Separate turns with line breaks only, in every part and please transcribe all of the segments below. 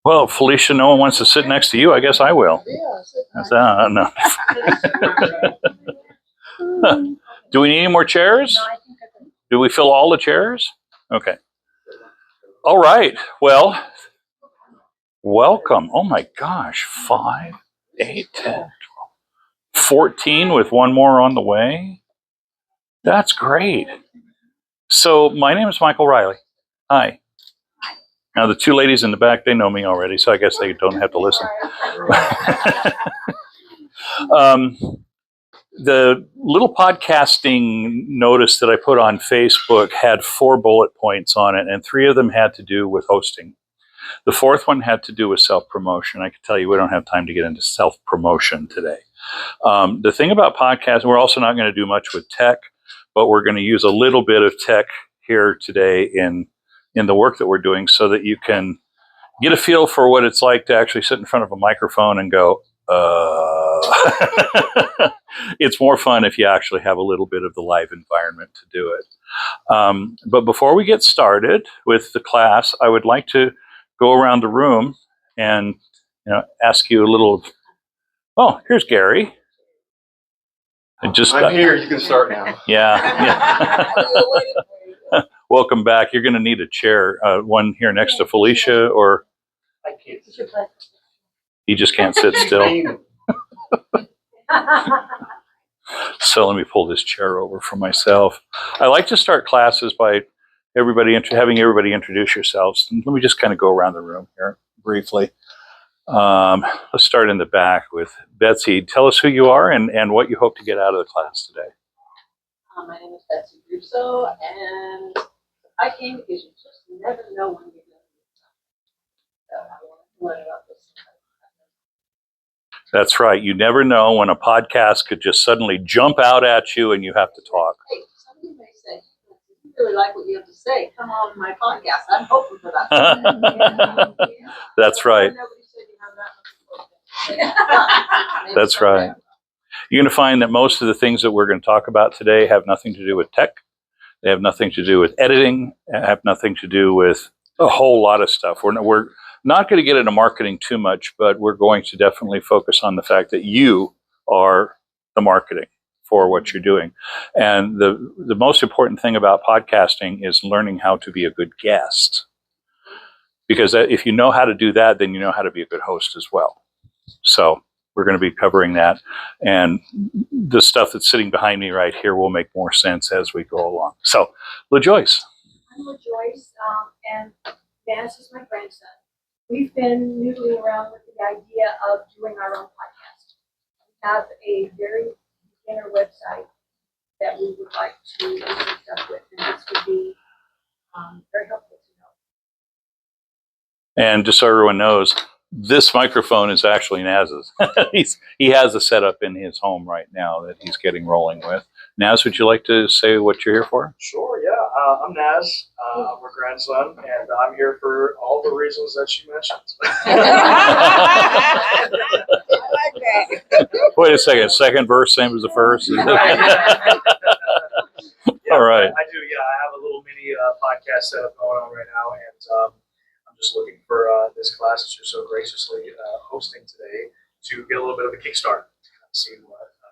Well, Felicia, no one wants to sit next to you. I guess I will. No. Do we need any more chairs? Do we fill all the chairs? Okay. All right. Well, welcome. Oh my gosh. 5, 8, 10, 14 with one more on the way. That's great. So my name is Michael Riley. Hi. Now the two ladies in the back, they know me already, so I guess they don't have to listen. The little podcasting notice that I put on Facebook had 4 bullet points on it, and 3 of them had to do with hosting. The 4th one had to do with self-promotion. I can tell you we don't have time to get into self-promotion today. The thing about podcasts, we're also not going to do much with tech, but we're going to use a little bit of tech here today in the work that we're doing so that you can get a feel for what it's like to actually sit in front of a microphone and go, It's more fun if you actually have a little bit of the live environment to do it. But before we get started with the class, I would like to go around the room and ask you a little. Oh, here's Gary.
I'm here. You can start now.
Yeah. Welcome back. You're going to need a chair, one here next to Felicia, or
I can't.
he just can't sit still. So let me pull this chair over for myself. I like to start classes by having everybody introduce yourselves. And let me just kind of go around the room here briefly. Let's start in the back with Betsy. Tell us who you are and what you hope to get out of the class today.
My name is Betsy Russo, and I came because you just never know when you're going to do something. So I want to learn about this.
That's right. You never know when a podcast could just suddenly jump out at you and you have to talk.
Hey, somebody may say, if you really like what you have to say, come on my podcast. I'm hoping for that.
That's right.
Nobody said you have that.
That's right. You're going to find that most of the things that we're going to talk about today have nothing to do with tech. They have nothing to do with editing. Have nothing to do with a whole lot of stuff. We're not going to get into marketing too much, but we're going to definitely focus on the fact that you are the marketing for what you're doing. And the most important thing about podcasting is learning how to be a good guest. Because if you know how to do that, then you know how to be a good host as well. So we're going to be covering that. And the stuff that's sitting behind me right here will make more sense as we go along. So, LaJoyce.
I'm LaJoyce, and Vance is my grandson. We've been noodling around with the idea of doing our own podcast. We have a very beginner website that we would like to do some stuff with, and this would be very helpful to know.
And just so everyone knows, this microphone is actually Naz's. He has a setup in his home right now that he's getting rolling with. Naz, would you like to say what you're here for?
Sure, yeah. I'm Naz. I'm her grandson, and I'm here for all the reasons that she mentioned.
I like that.
Wait a second. Second verse, same as the first?
Yeah,
All right.
I do, yeah. I have a little mini podcast setup going on right now, and I'm just looking for this class that you're so graciously hosting today to get a little bit of a kickstart to kind of see what the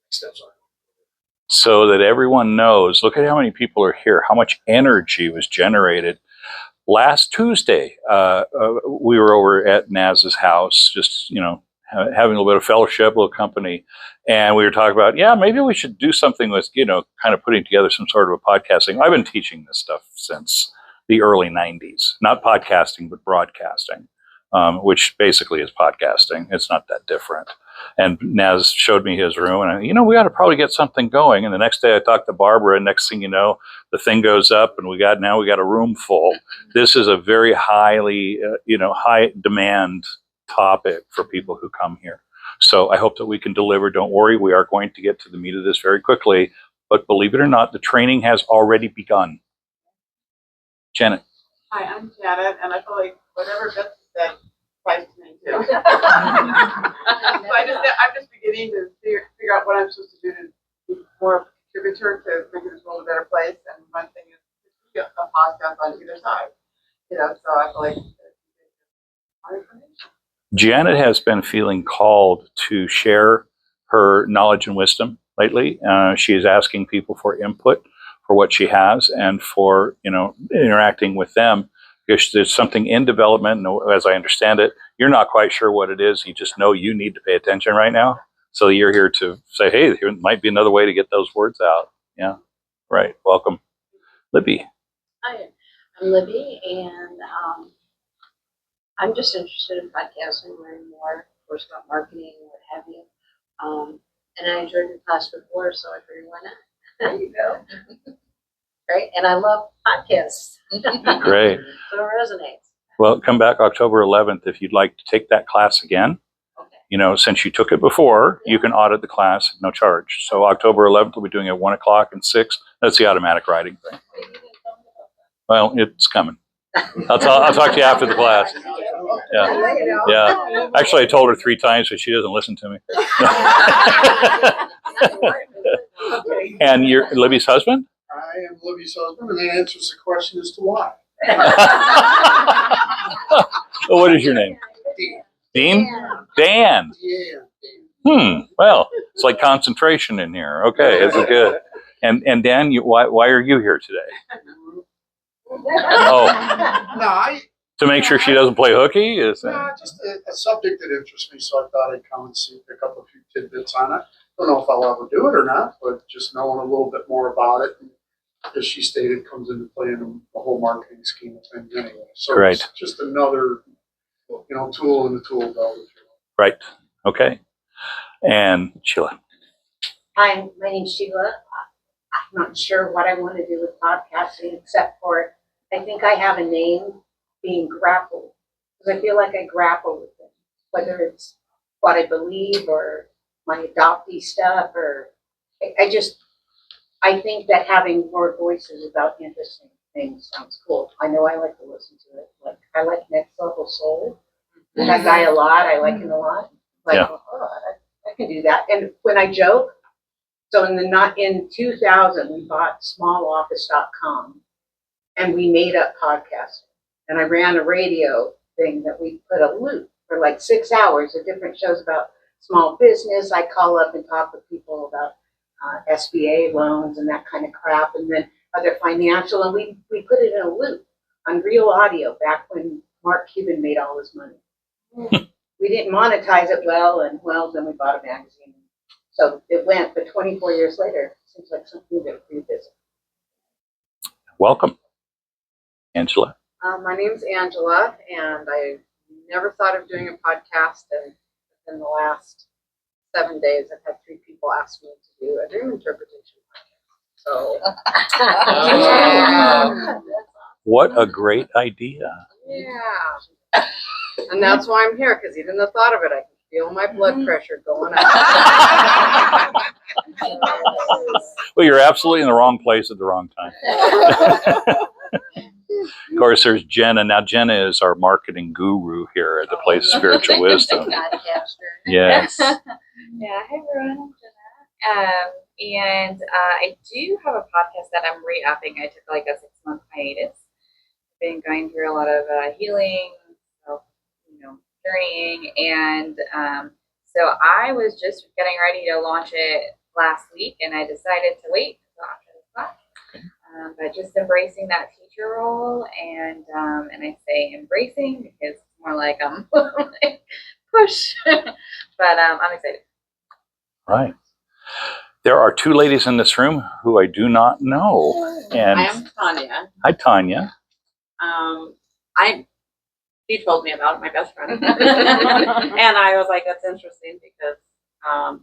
next steps are.
So that everyone knows, look at how many people are here, how much energy was generated. Last Tuesday, we were over at Naz's house, just, having a little bit of fellowship, a little company. And we were talking about, maybe we should do something with, kind of putting together some sort of a podcasting. I've been teaching this stuff since the early 90s, not podcasting, but broadcasting, which basically is podcasting. It's not that different. And Naz showed me his room, and we ought to probably get something going. And the next day I talked to Barbara, and next thing you know, the thing goes up, and we got a room full. This is a very highly, high demand topic for people who come here. So I hope that we can deliver. Don't worry, we are going to get to the meat of this very quickly. But believe it or not, the training has already begun. Janet.
Hi, I'm Janet, and I feel like whatever Betsy said applies to me too. So I'm just beginning to figure out what I'm supposed to do to be more of a contributor to making this world a better place. And one thing is to get a podcast on either side. So I feel like
more information.
Janet has been feeling called to share her knowledge and wisdom lately. She is asking people for input for what she has and for, interacting with them. Because there's something in development, and as I understand it, you're not quite sure what it is. You just know you need to pay attention right now. So you're here to say, hey, there might be another way to get those words out. Yeah, right. Welcome. Libby.
Hi, I'm Libby, and I'm just interested in podcasting, learning more, of course, about marketing, what have you. And I enjoyed your class before, so I figured, why not? There you go. Right, and I love podcasts.
Great.
So it resonates.
Well, come back October 11th if you'd like to take that class again.
Okay.
Since you took it before, you can audit the class at no charge. So October 11th, we'll be doing it at 1 o'clock and 6. That's the automatic writing thing. Well, it's coming. I'll talk to you after the class. Yeah. Yeah. Actually, I told her 3 times, but she doesn't listen to me. And you're Libby's husband?
I am Libby's husband, and that answers the question as to why.
Well, what is your name? Dean? Dan.
Yeah.
Well, it's like concentration in here. Okay, this is good. And Dan, why are you here today? Oh,
No,
to make sure she doesn't play hooky?
just a subject that interests me, so I thought I'd come and pick up a few tidbits on it. Don't know if I'll ever do it or not, but just knowing a little bit more about it, as she stated, comes into play in the whole marketing scheme of things anyway. So
Great.
It's just another, tool in the tool belt.
Right. Okay. And Sheila.
Hi, my name's Sheila. I'm not sure what I want to do with podcasting except for I think I have a name being grappled because I feel like I grapple with it, whether it's what I believe or my adoptee stuff or I think that having more voices about interesting things sounds cool. I know I like to listen to it. Like I like Next Level Soul. That guy a lot. I like him a lot. Like,
Yeah.
I can do that. And when I joke, so in 2000, we bought smalloffice.com and we made up podcasting. And I ran a radio thing that we put a loop for like 6 hours of different shows about small business. I call up and talk with people about SBA loans and that kind of crap, and then other financial. And we put it in a loop on real audio back when Mark Cuban made all his money. We didn't monetize it well, then we bought a magazine. So it went, but 24 years later, it seems like something to revisit.
Welcome. Angela.
My name's Angela, and I never thought of doing a podcast. And in the last 7 days, I've had 3 people ask me to do a dream interpretation podcast. So,
What a great idea.
yeah. And that's why I'm here, because even the thought of it, I can feel my blood pressure going up.
Well, you're absolutely in the wrong place at the wrong time. Of course, there's Jenna. Now, Jenna is our marketing guru here at the Place of Spiritual Wisdom. Yes.
Yeah, hi everyone, I'm Jenna. And I do have a podcast that I'm re-upping. I took like a 6-month hiatus. I've been going through a lot of healing, journeying, and so I was just getting ready to launch it last week, and I decided to wait until after the class. But just embracing that teacher role, and I say embracing because it's more like push. But I'm excited.
Right. There are 2 ladies in this room who I do not know. And
I am Tanya.
hi, Tanya.
She told me about it, my best friend. And I was like, that's interesting because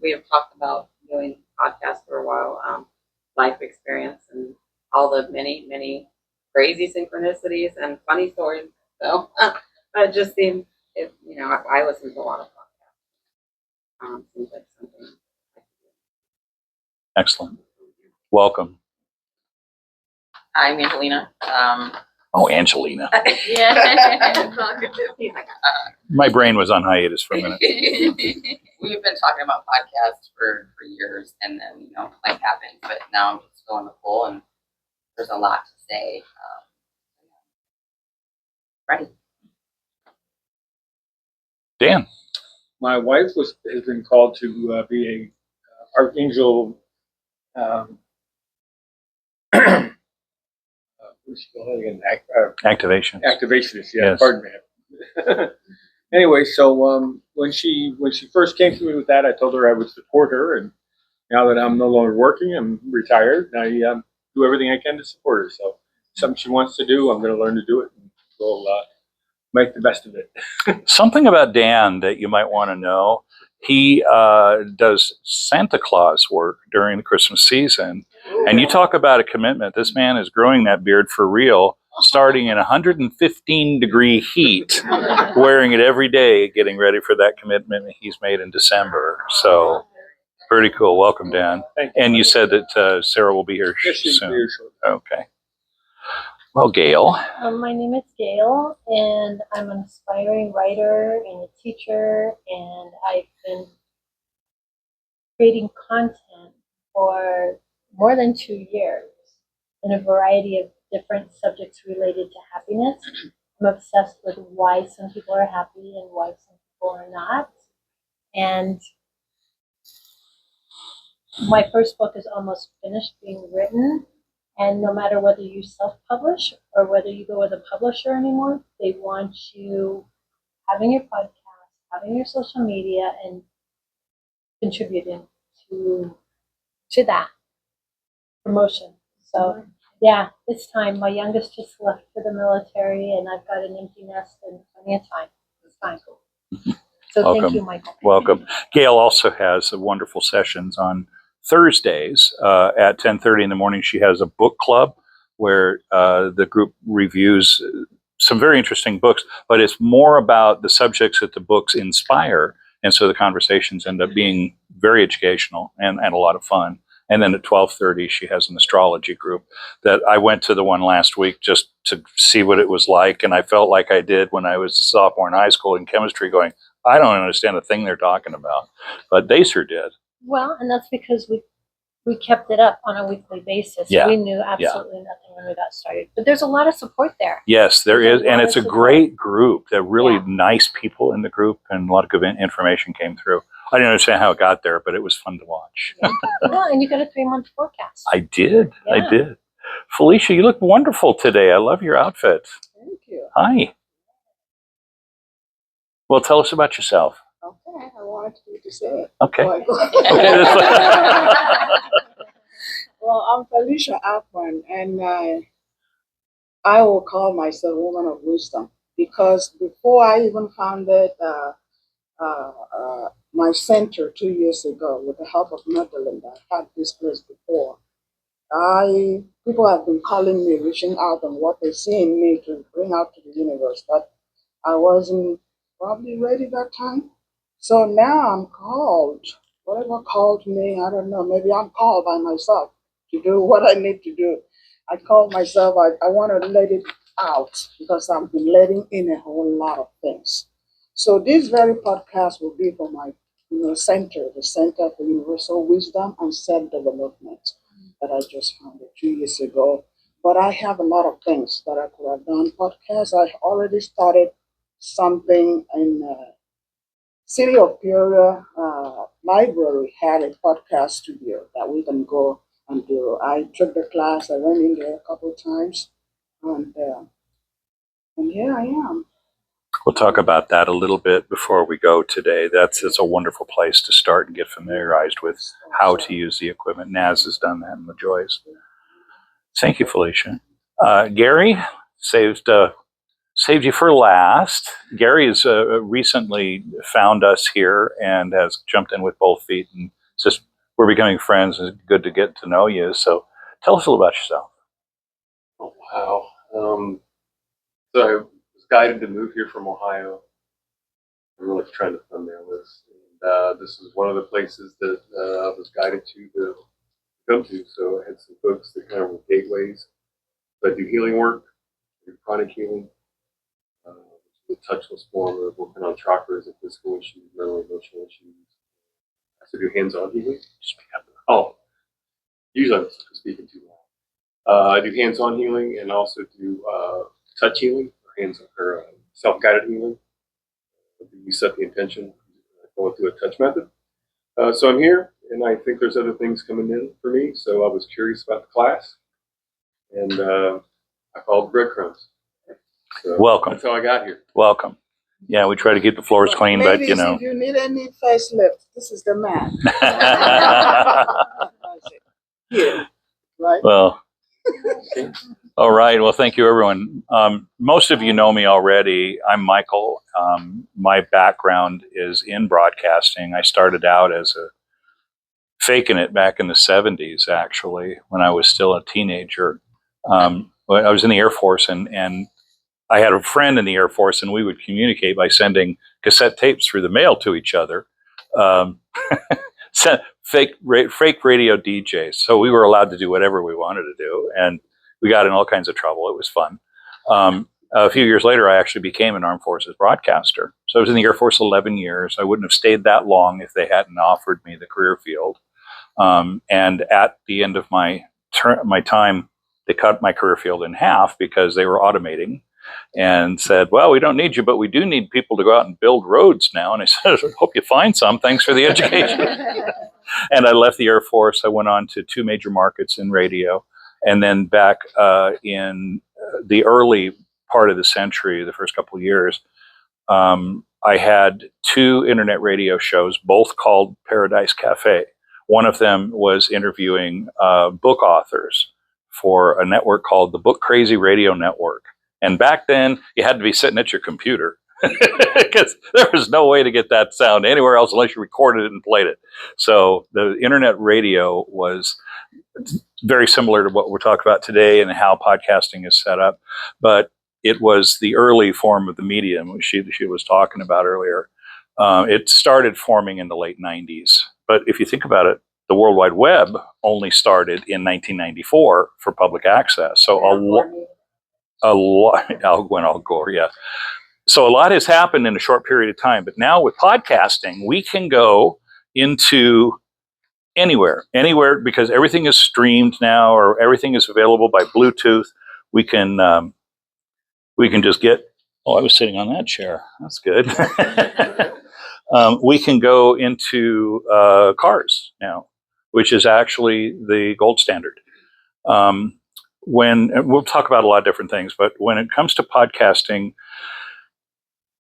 we have talked about doing podcasts for a while, life experience and all the many, many crazy synchronicities and funny stories. So it just seems, I listen to a lot of podcasts. Seems like something I can do.
Excellent. Welcome.
I'm Angelina.
Oh, Angelina.
Yeah.
My brain was on hiatus for a minute.
We've been talking about podcasts for years, and then life happens. But now I'm just feeling the pull, and there's a lot to say. Ready?
Dan.
My wife has been called to be a archangel. What's she called again?
Activation.
Activationist. Yeah,
Yes.
pardon me. Anyway, so when she first came to me with that, I told her I would support her, and now that I'm no longer working, I'm retired, and I do everything I can to support her. So something she wants to do, I'm going to learn to do it, and we'll make the best of it.
Something about Dan that you might want to know. He does Santa Claus work during the Christmas season. And you talk about a commitment. This man is growing that beard for real, starting in 115-degree heat, wearing it every day, getting ready for that commitment he's made in December. So pretty cool. Welcome, Dan.
Thank you.
And you said that Sarah will be here
Yes, she'll be
soon.
here shortly.
Okay. Well, Gail.
My name is Gail, and I'm an aspiring writer and a teacher, and I've been creating content for more than 2 years in a variety of different subjects related to happiness. I'm obsessed with why some people are happy and why some people are not. And my first book is almost finished being written. And no matter whether you self-publish or whether you go with a publisher anymore, they want you having your podcast, having your social media, and contributing to that promotion. So yeah, it's time. My youngest just left for the military, and I've got an empty nest and plenty of time. It's time. So
Welcome.
thank you, Michael.
Welcome. Gail also has wonderful sessions on Thursdays at 10:30 in the morning. She has a book club where the group reviews some very interesting books, but it's more about the subjects that the books inspire. And so the conversations end up being very educational and a lot of fun. And then at 12:30, she has an astrology group that I went to the one last week just to see what it was like. And I felt like I did when I was a sophomore in high school in chemistry going, I don't understand a thing they're talking about. But they sure did.
Well, and that's because we kept it up on a weekly basis.
Yeah.
We knew absolutely nothing when we got started. But there's a lot of support there.
Yes, there
There's
is.
a
And
lot
it's
of
a
support.
great group. They're really
Yeah.
nice people in the group, and a lot of good information came through. I didn't understand how it got there, but it was fun to watch.
Well, and you got a 3-month forecast.
I did.
Yeah.
I did. Felicia, you look wonderful today. I love your outfit.
Thank you.
Hi. Well, tell us about yourself.
Okay, I wanted you to say it.
Okay.
before I go.
Okay, that's fine.
Well, I'm Felicia Akman, and I will call myself a woman of wisdom because before I even founded my center 2 years ago with the help of Madeline, I had this place before. People have been calling me, reaching out on what they see in me to bring out to the universe, but I wasn't probably ready that time. So now I'm called. Whatever called me, I don't know. Maybe I'm called by myself to do what I need to do. I call myself, I want to let it out because I've been letting in a whole lot of things. So this very podcast will be for my center, the Center for Universal Wisdom and Self-Development that I just founded 2 years ago. But I have a lot of things that I could have done. Podcasts, I already started something in City of Peoria Library had a podcast studio that we can go and do. I took the class. I went in there a couple of times, and here I am.
We'll talk about that a little bit before we go today. It's a wonderful place to start and get familiarized with how to use the equipment. Naz has done that in the Joys. Thank you, Felicia. Gary saved you for last. Gary has recently found us here and has jumped in with both feet, and it's just we're becoming friends. It's good to get to know you. So tell us a little about yourself.
Oh, wow. So I was guided to move here from Ohio. I'm really trying to thumbnail this. And this is one of the places that I was guided to come to. So I had some folks that kind of were gateways. So I do healing work, I do chronic healing, the touchless form of working on chakras and physical issues, mental, emotional issues. I also do hands-on healing. Oh, usually I'm speaking too loud. I do hands-on healing and also do touch healing or self-guided healing. I do we set the intention going through a touch method. So I'm here, and I think there's other things coming in for me. So I was curious about the class, and I followed the breadcrumbs. So
Welcome.
That's how I got here.
Welcome. Yeah, we try to keep the floors clean, but
Ladies,
you know.
if you need any facelift, this is the man. Yeah, right?
Well, all right. Well, thank you, everyone. Most of you know me already. I'm Michael. My background is in broadcasting. I started out as a faking it back in the 70s, actually, when I was still a teenager. When I was in the Air Force, and I had a friend in the Air Force, and we would communicate by sending cassette tapes through the mail to each other. Um, fake radio DJs. So we were allowed to do whatever we wanted to do, and we got in all kinds of trouble. It was fun. A few years later, I actually became an Armed Forces broadcaster. So I was in the Air Force 11 years. I wouldn't have stayed that long if they hadn't offered me the career field. And at the end of my time, they cut my career field in half because they were automating and said, well, we don't need you, but we do need people to go out and build roads now. And I said, hope you find some. Thanks for the education. And I left the Air Force. I went on to 2 major markets in radio. And then back in the early part of the century, the first couple of years, I had 2 internet radio shows, both called Paradise Cafe. One of them was interviewing book authors for a network called the Book Crazy Radio Network. And back then, you had to be sitting at your computer because there was no way to get that sound anywhere else unless you recorded it and played it. So the internet radio was very similar to what we're talking about today and how podcasting is set up. But it was the early form of the medium, which she was talking about earlier. It started forming in the late 90s. But if you think about it, the World Wide Web only started in 1994 for public access. So a lot, Al Gore, yeah. So a lot has happened in a short period of time. But now with podcasting, we can go into anywhere, because everything is streamed now, or everything is available by Bluetooth. We can just get. Oh, I was sitting on that chair. That's good. We can go into cars now, which is actually the gold standard. When we'll talk about a lot of different things, but when it comes to podcasting,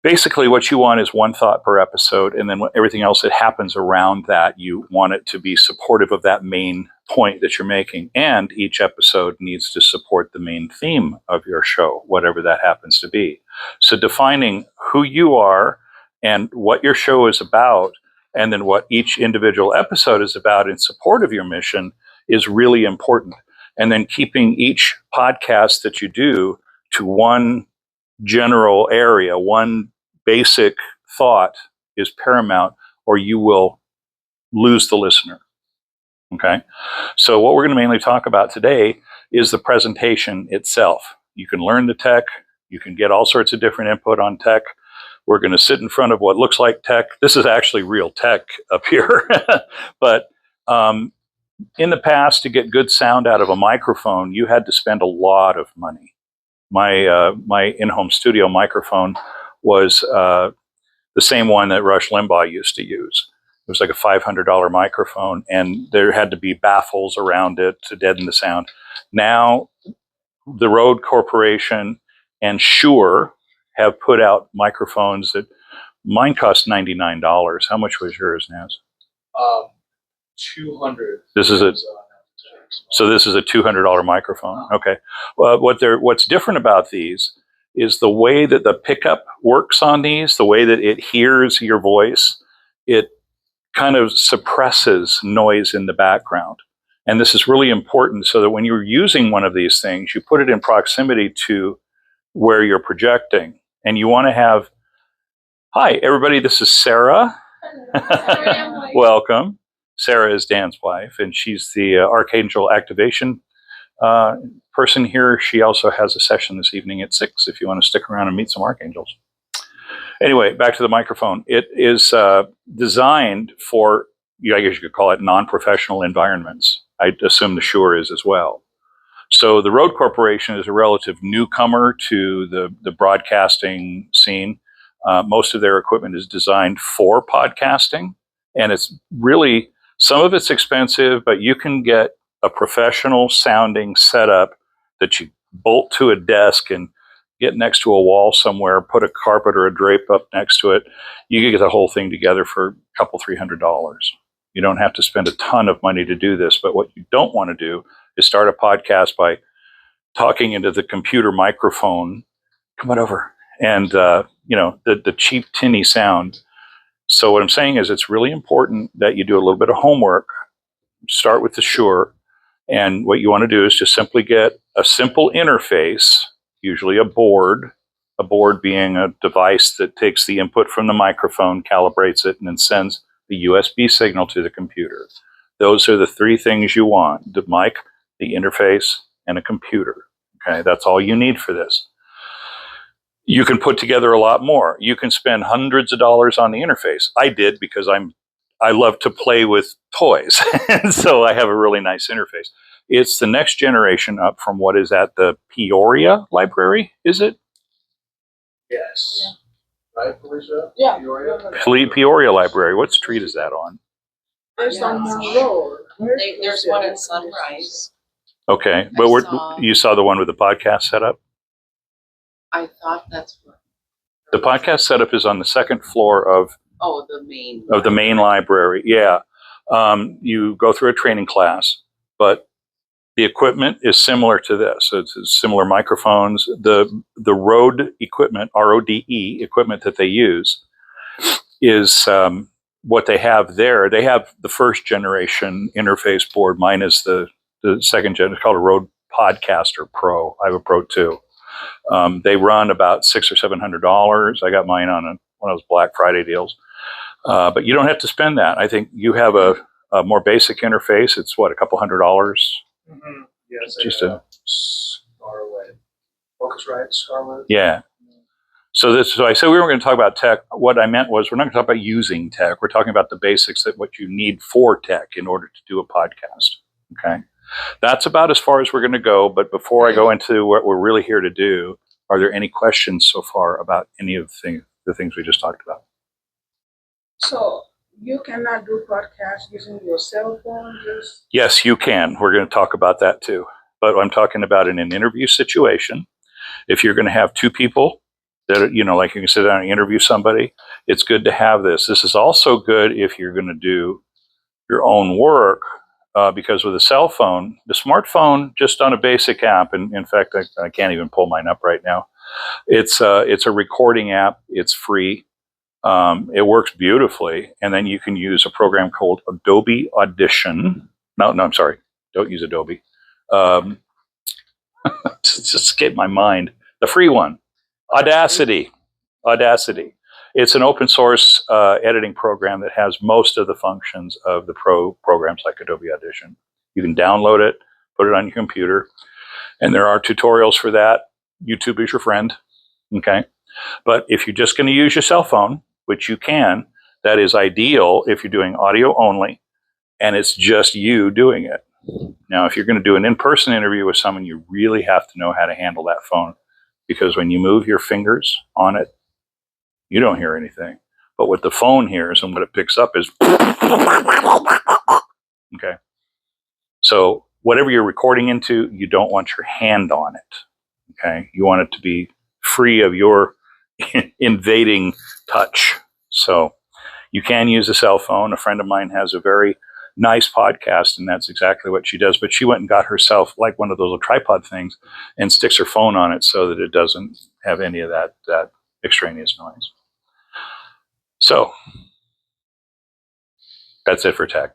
basically what you want is one thought per episode, and then everything else that happens around that, you want it to be supportive of that main point that you're making. And each episode needs to support the main theme of your show, whatever that happens to be. So defining who you are and what your show is about, and then what each individual episode is about in support of your mission is really important. And then keeping each podcast that you do to one general area, one basic thought is paramount, or you will lose the listener. Okay. So what we're going to mainly talk about today is the presentation itself. You can learn the tech. You can get all sorts of different input on tech. We're going to sit in front of what looks like tech. This is actually real tech up here. But in the past, to get good sound out of a microphone, you had to spend a lot of money. My in-home studio microphone was the same one that Rush Limbaugh used to use. It was like a $500 microphone, and there had to be baffles around it to deaden the sound. Now, the Rode Corporation and Shure have put out microphones that mine cost $99. How much was yours, Naz?
200.
This is So this is a $200 microphone. Okay. Well, what's different about these is the way that the pickup works on these, the way that it hears your voice, it kind of suppresses noise in the background. And this is really important so that when you're using one of these things, you put it in proximity to where you're projecting. And you want to have, hi, everybody, this is Sarah. Welcome. Sarah is Dan's wife, and she's the Archangel activation person here. She also has a session this evening at 6 if you want to stick around and meet some archangels. Anyway, back to the microphone. It is designed for, I guess you could call it non-professional environments. I assume the Shure is as well. So the Rode Corporation is a relative newcomer to the broadcasting scene. Most of their equipment is designed for podcasting, and it's really, some of it's expensive, but you can get a professional sounding setup that you bolt to a desk and get next to a wall somewhere, put a carpet or a drape up next to it. You can get the whole thing together for a couple, $300. You don't have to spend a ton of money to do this, but what you don't want to do is start a podcast by talking into the computer microphone. Come on over. And, the cheap tinny sound. So what I'm saying is it's really important that you do a little bit of homework, start with the Shure. And what you want to do is just simply get a simple interface, usually a board being a device that takes the input from the microphone, calibrates it, and then sends the USB signal to the computer. Those are the three things you want: the mic, the interface, and a computer. Okay, that's all you need for this. You can put together a lot more. You can spend hundreds of dollars on the interface. I did, because I love to play with toys. And so I have a really nice interface. It's the next generation up from what is at the Peoria library, is it?
Yes. Right, Felicia?
Yeah.
Peoria?
Peoria library. What street is that on?
There's on Monroe.
There's one in Sunrise.
Okay,
I
but
saw-
you saw the one with the podcast setup?
I thought that's what.
The podcast setup is on the second floor of
The main.
the main library. Yeah. You go through a training class, but the equipment is similar to this. It's similar microphones. The Rode equipment, RODE equipment that they use is what they have there. They have the first generation interface board. Mine is the second gen. It's called a Rode Podcaster Pro. I have a Pro too. They run about $600 or $700. I got mine on one of those Black Friday deals. But you don't have to spend that. I think you have a more basic interface. It's what, a couple $100?
Mm-hmm. Yes.
Just
Scarlet. Focusrite, Scarlet.
Yeah. So I said we weren't going to talk about tech. What I meant was we're not going to talk about using tech. We're talking about the basics, that what you need for tech in order to do a podcast. Okay. That's about as far as we're going to go. But before I go into what we're really here to do, are there any questions so far about any of the things we just talked about?
So you cannot do podcasts using your cell phone, just
Yes, you can. We're going to talk about that too. But I'm talking about in an interview situation. If you're going to have two people that, like you can sit down and interview somebody, it's good to have this. This is also good if you're going to do your own work, because with a cell phone, the smartphone, just on a basic app, and in fact, I can't even pull mine up right now. It's a recording app. It's free. It works beautifully. And then you can use a program called Adobe Audition. No, I'm sorry. Don't use Adobe. Just escaped my mind. The free one, Audacity. It's an open source editing program that has most of the functions of the pro programs like Adobe Audition. You can download it, put it on your computer, and there are tutorials for that. YouTube is your friend. Okay. But if you're just going to use your cell phone, which you can, that is ideal if you're doing audio only and it's just you doing it. Now, if you're going to do an in-person interview with someone, you really have to know how to handle that phone, because when you move your fingers on it, you don't hear anything. But what the phone hears and what it picks up is, okay. So whatever you're recording into, you don't want your hand on it. Okay. You want it to be free of your invading touch. So you can use a cell phone. A friend of mine has a very nice podcast, and that's exactly what she does. But she went and got herself like one of those little tripod things and sticks her phone on it so that it doesn't have any of that extraneous noise. So that's it for tech.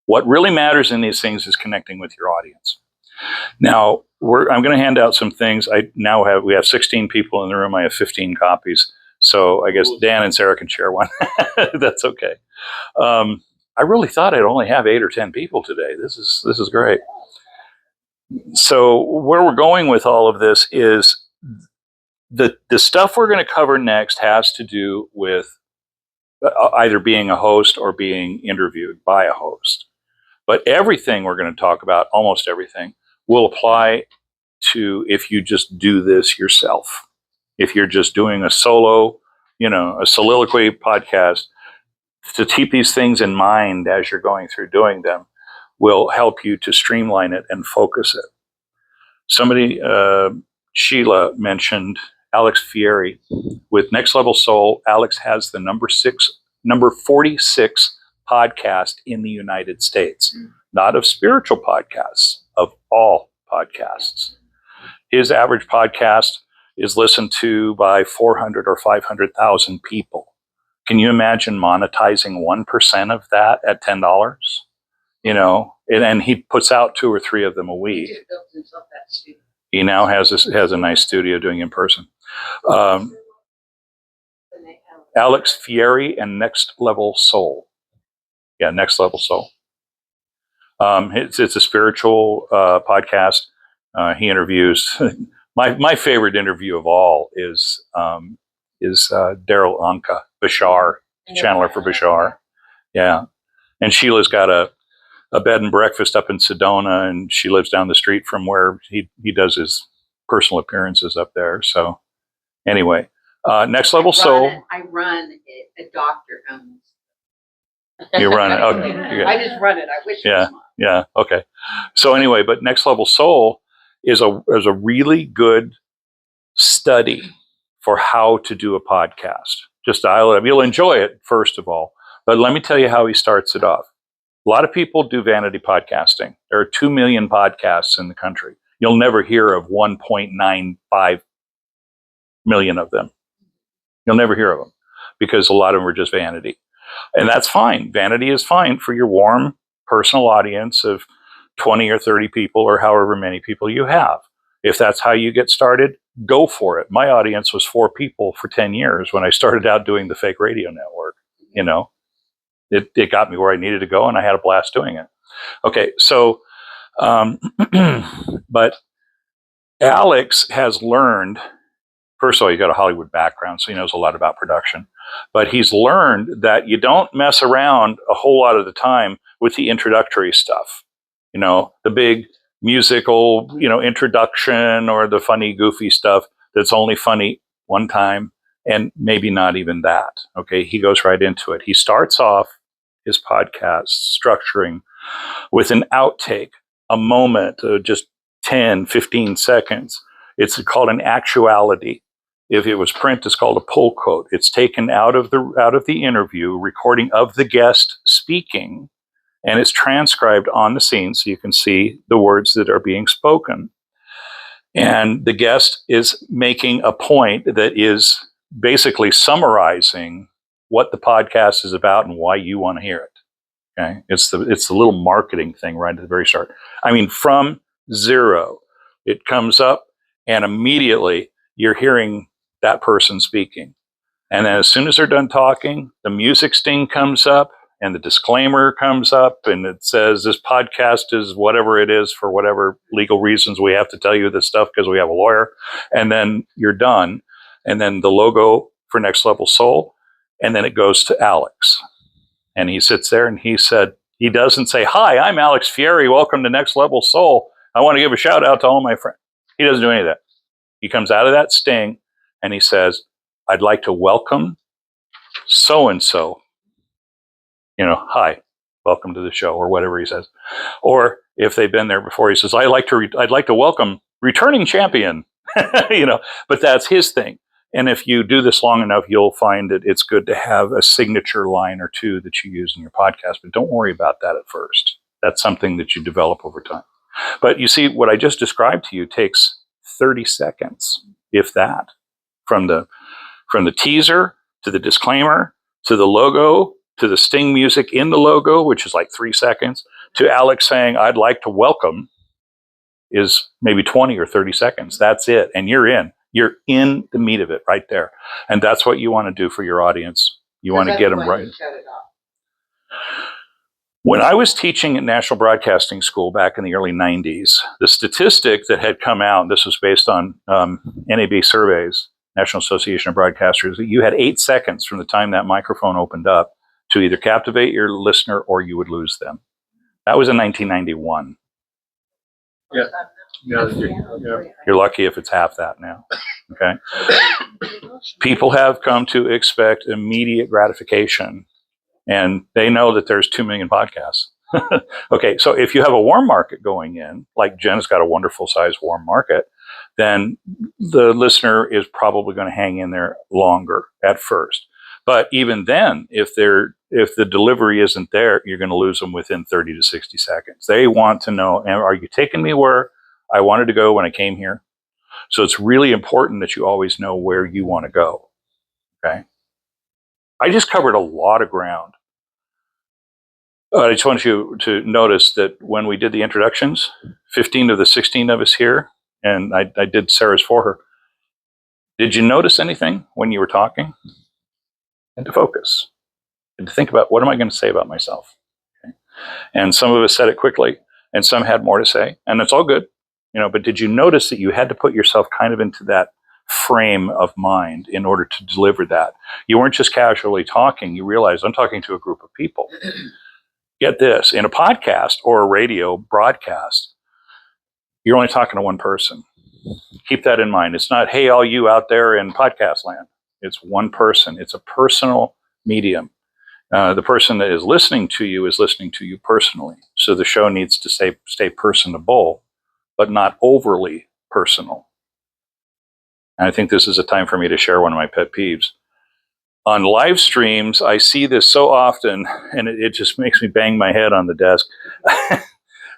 What really matters in these things is connecting with your audience. Now, I'm going to hand out some things. We have 16 people in the room. I have 15 copies. So I guess Dan and Sarah can share one. That's okay. I really thought I'd only have 8 or 10 people today. This is great. So where we're going with all of this is the stuff we're going to cover next has to do with either being a host or being interviewed by a host. But everything we're going to talk about, almost everything, will apply to if you just do this yourself. if you're just doing a solo, a soliloquy podcast, to keep these things in mind as you're going through doing them will help you to streamline it and focus it. Somebody, Sheila mentioned Alex Fieri. With Next Level Soul, Alex has the number 46 podcast in the United States, not of spiritual podcasts, of all podcasts. His average podcast is listened to by 400 or 500,000 people. Can you imagine monetizing 1% of that at $10? And he puts out 2 or 3 of them a week.
He just built himself that studio.
He now has a nice studio doing in person. Alex Fieri and Next Level Soul. Yeah, Next Level Soul. It's a spiritual podcast. He interviews. My favorite interview of all is Daryl Anka, Bashar, channeler for Bashar. Yeah, and Sheila's got a bed and breakfast up in Sedona, and she lives down the street from where he does his personal appearances up there. So anyway, Next Level Soul.
I run it. A doctor owns.
You run it. Okay.
I just run it. I wish it was mine.
Yeah. Okay. So anyway, but Next Level Soul is a really good study for how to do a podcast. Just dial it up. You'll enjoy it, first of all. But let me tell you how he starts it off. A lot of people do vanity podcasting. There are 2 million podcasts in the country. You'll never hear of 1.95 million of them. You'll never hear of them because a lot of them are just vanity. And that's fine. Vanity is fine for your warm personal audience of 20 or 30 people or however many people you have. If that's how you get started, go for it. My audience was 4 people for 10 years when I started out doing the fake radio network. It got me where I needed to go, and I had a blast doing it. Okay, so, but Alex has learned, first of all, he got a Hollywood background, so he knows a lot about production. But he's learned that you don't mess around a whole lot of the time with the introductory stuff. The big musical, introduction or the funny, goofy stuff that's only funny one time and maybe not even that. Okay, he goes right into it. He starts off his podcast structuring with an outtake, a moment, just 10, 15 seconds. It's called an actuality. If it was print, it's called a pull quote. It's taken out of the interview, recording of the guest speaking, and it's transcribed on the scene so you can see the words that are being spoken. And the guest is making a point that is basically summarizing what the podcast is about and why you want to hear it. Okay, it's the little marketing thing right at the very start. I mean, from zero, it comes up, and immediately you're hearing that person speaking. And then as soon as they're done talking, the music sting comes up and the disclaimer comes up, and it says this podcast is whatever it is for whatever legal reasons we have to tell you this stuff because we have a lawyer. And then you're done. And then the logo for Next Level Soul. And then it goes to Alex. And he sits there and he doesn't say, "Hi, I'm Alex Fieri. Welcome to Next Level Soul. I want to give a shout out to all my friends." He doesn't do any of that. He comes out of that sting and he says, "I'd like to welcome so-and-so. Hi, welcome to the show," or whatever he says. Or if they've been there before, he says, I'd like to welcome returning champion, but that's his thing. And if you do this long enough, you'll find that it's good to have a signature line or two that you use in your podcast, but don't worry about that at first. That's something that you develop over time. But you see, what I just described to you takes 30 seconds, if that, from the teaser to the disclaimer to the logo to the sting music in the logo, which is like 3 seconds, to Alex saying, "I'd like to welcome," is maybe 20 or 30 seconds. That's it. And you're in the meat of it right there. And that's what you want to do for your audience. You want to get them right.
Shut it off.
When I was teaching at National Broadcasting School back in the early 90s, the statistic that had come out, this was based on NAB surveys, National Association of Broadcasters, that you had 8 seconds from the time that microphone opened up to either captivate your listener or you would lose them. That was in 1991.
Yeah. Yeah,
You're lucky if it's half that now. Okay. People have come to expect immediate gratification, and they know that there's 2 million podcasts. Okay, so if you have a warm market going in, like Jen's got a wonderful size warm market, then the listener is probably going to hang in there longer at first. But even then, if the delivery isn't there, you're going to lose them within 30 to 60 seconds. They want to know, are you taking me where I wanted to go when I came here? So it's really important that you always know where you want to go. Okay. I just covered a lot of ground. I just want you to notice that when we did the introductions, 15 of the 16 of us here, and I did Sarah's for her. Did you notice anything when you were talking? And to focus and to think about, what am I going to say about myself? Okay. And some of us said it quickly, and some had more to say, and it's all good, but did you notice that you had to put yourself kind of into that frame of mind in order to deliver that? You weren't just casually talking. You realized, I'm talking to a group of people. Get this, in a podcast or a radio broadcast, you're only talking to one person. Keep that in mind. It's not, hey, all you out there in podcast land. It's one person. It's a personal medium. The person that is listening to you personally. So the show needs to stay personable, but not overly personal. And I think this is a time for me to share one of my pet peeves. On live streams, I see this so often, and it just makes me bang my head on the desk.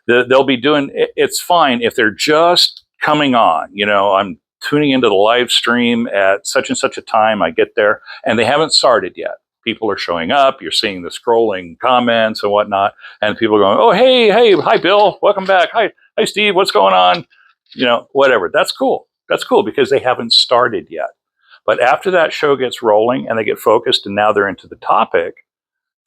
They'll be doing, it's fine if they're just coming on. I'm tuning into the live stream at such and such a time. I get there, and they haven't started yet. People are showing up. You're seeing the scrolling comments and whatnot, and people are going, oh, hey, hi, Bill. Welcome back. Hi, Steve. What's going on? Whatever. That's cool. That's cool because they haven't started yet. But after that show gets rolling and they get focused and now they're into the topic,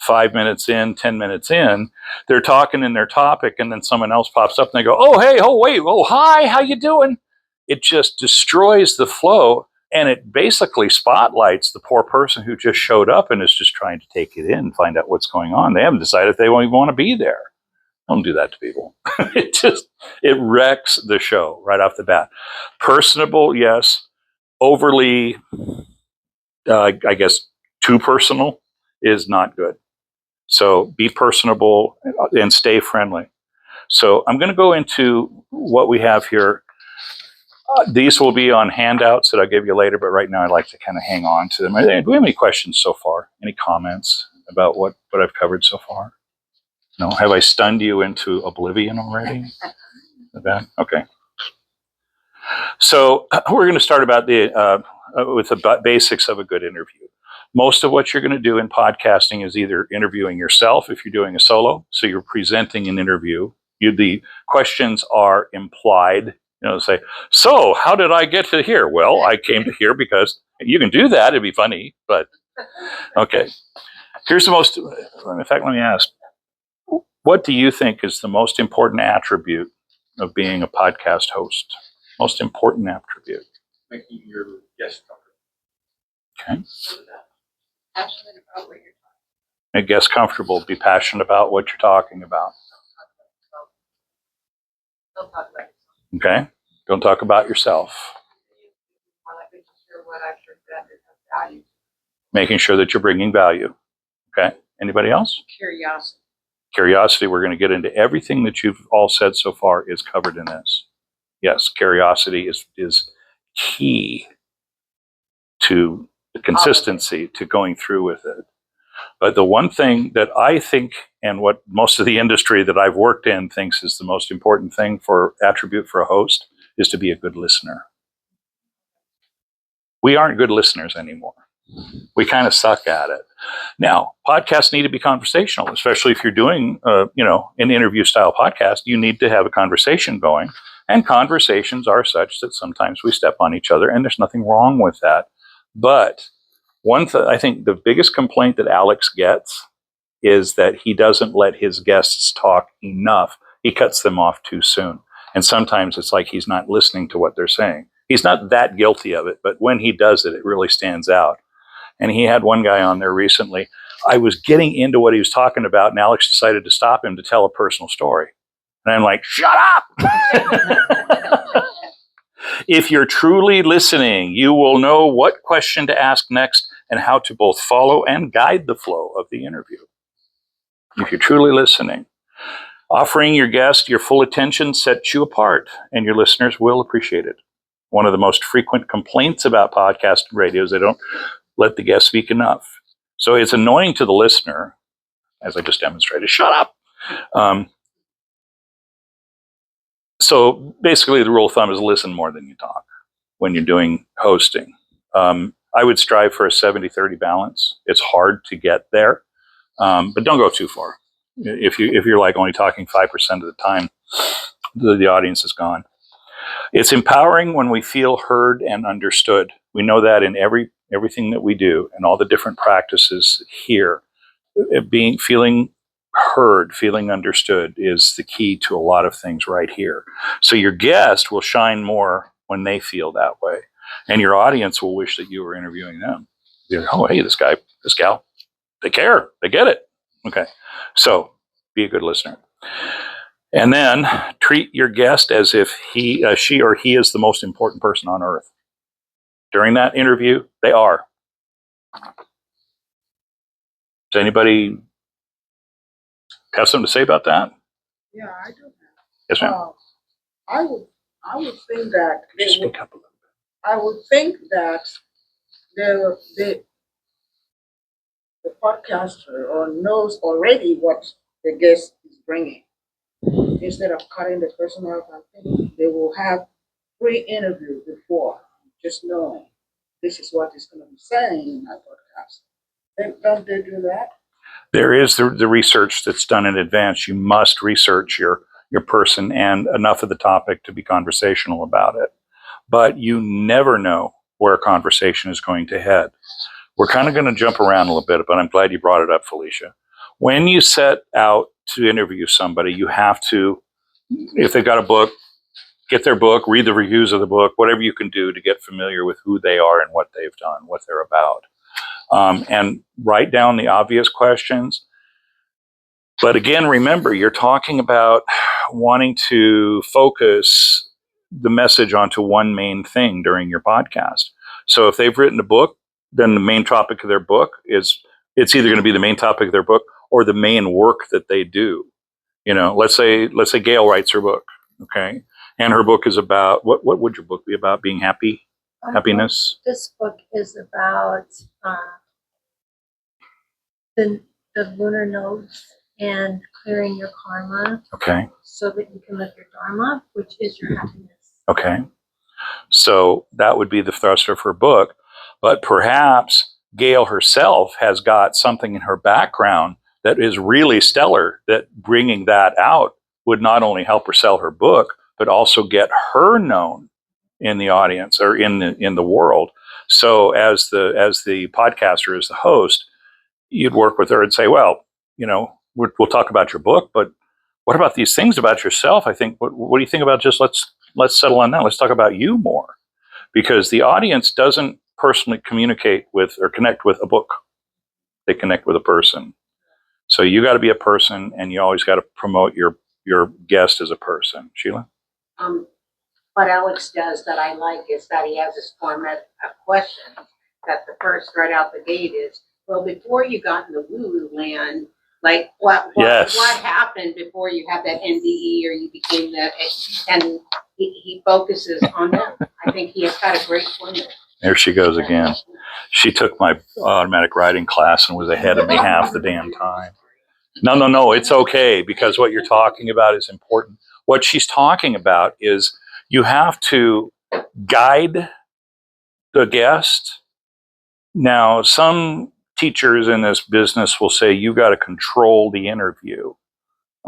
5 minutes in, 10 minutes in, they're talking in their topic, and then someone else pops up and they go, oh, hey, oh, wait, oh, hi, how you doing? It just destroys the flow, and it basically spotlights the poor person who just showed up and is just trying to take it in and find out what's going on. They haven't decided if they won't even want to be there. Don't do that to people. It wrecks the show right off the bat. Personable, yes. Overly, I guess, too personal is not good. So be personable and stay friendly. So I'm going to go into what we have here. These will be on handouts that I'll give you later, but right now I'd like to kind of hang on to them. Do we have any questions so far? Any comments about what I've covered so far? No? Have I stunned you into oblivion already? Okay. So we're going to start about with the basics of a good interview. Most of what you're going to do in podcasting is either interviewing yourself if you're doing a solo, so you're presenting an interview. The questions are implied. Say, so how did I get to here? Well, I came to here because you can do that. It'd be funny, but okay. Here's the most, in fact, let me ask, what do you think is the most important attribute of being a podcast host? Most important attribute?
Making your guests comfortable.
Okay.
Passionate about what you're talking
Make guests comfortable. Be passionate about what you're talking about.
Don't talk about yourself.
Okay. Don't talk about yourself.
More like making sure what I've presented has value.
Making sure that you're bringing value. Okay. Anybody else?
Curiosity.
Curiosity. We're going to get into everything that you've all said so far is covered in this. Yes, curiosity is key to the consistency, to going through with it. But the one thing that I think, and what most of the industry that I've worked in thinks is the most important thing for attribute for a host, is to be a good listener. We aren't good listeners anymore. We kind of suck at it. Now, podcasts need to be conversational, especially if you're doing, an interview style podcast. You need to have a conversation going, and conversations are such that sometimes we step on each other, and there's nothing wrong with that. But I think the biggest complaint that Alex gets is that he doesn't let his guests talk enough. He cuts them off too soon. And sometimes it's like he's not listening to what they're saying. He's not that guilty of it, but when he does it, it really stands out. And he had one guy on there recently. I was getting into what he was talking about, and Alex decided to stop him to tell a personal story. And I'm like, shut up! If you're truly listening, you will know what question to ask next and how to both follow and guide the flow of the interview. If you're truly listening, offering your guest your full attention sets you apart, and your listeners will appreciate it. One of the most frequent complaints about podcast radio is they don't let the guest speak enough. So it's annoying to the listener, as I just demonstrated. Shut up. So basically, the rule of thumb is listen more than you talk when you're doing hosting. I would strive for a 70-30 balance. It's hard to get there, but don't go too far. If you're like only talking 5% of the time, the audience is gone. It's empowering when we feel heard and understood. We know that in everything that we do and all the different practices here. Feeling heard, feeling understood is the key to a lot of things right here. So your guest will shine more when they feel that way, and your audience will wish that you were interviewing them. You're like, oh, hey, this guy, this gal, they care, they get it. Okay, so be a good listener. And then treat your guest as if she or he is the most important person on earth. During that interview, they are. Does anybody have something to say about that?
Yeah, I do.
Yes, ma'am.
I would think that
Just speak up a little bit.
I would think that the podcaster or knows already what the guest is bringing. Instead of cutting the person out, I think they will have pre-interview before, just knowing this is what he's going to be saying in that podcast. Don't they do that?
There is the research that's done in advance. You must research your person and enough of the topic to be conversational about it. But you never know where a conversation is going to head. We're kind of going to jump around a little bit, but I'm glad you brought it up, Felicia. When you set out to interview somebody, you have to, if they've got a book, get their book, read the reviews of the book, whatever you can do to get familiar with who they are and what they've done, what they're about. And write down the obvious questions. But again, remember, you're talking about wanting to focus the message onto one main thing during your podcast. So if they've written a book, then the main topic of their book it's either going to be the main topic of their book or the main work that they do. You know, let's say Gail writes her book, okay, and her book is about what would your book be about? Being happy, happiness.
This book is about the lunar nodes and clearing your karma
Okay.
so that you can live your dharma, which is your happiness.
Okay. So that would be the thrust of her book. But perhaps Gail herself has got something in her background that is really stellar, that bringing that out would not only help her sell her book, but also get her known in the audience or in the world. So as the podcaster, as the host, you'd work with her and say, well, you know, we'll talk about your book, but what about these things about yourself? I think, what do you think about just let's settle on that. Let's talk about you more, because the audience doesn't personally communicate with or connect with a book. They connect with a person. So you got to be a person, and you always got to promote your guest as a person. Sheila?
What Alex does that I like is that he has this format of questions that the first right out the gate is, well, before you got in the woo-woo land, like what happened before you had that NDE or you became that, and he focuses on that. I think he has got a great format.
There she goes again. She took my automatic writing class and was ahead of me half the damn time. No, it's okay, because what you're talking about is important. What she's talking about is you have to guide the guest. Now, some teachers in this business will say you got to control the interview.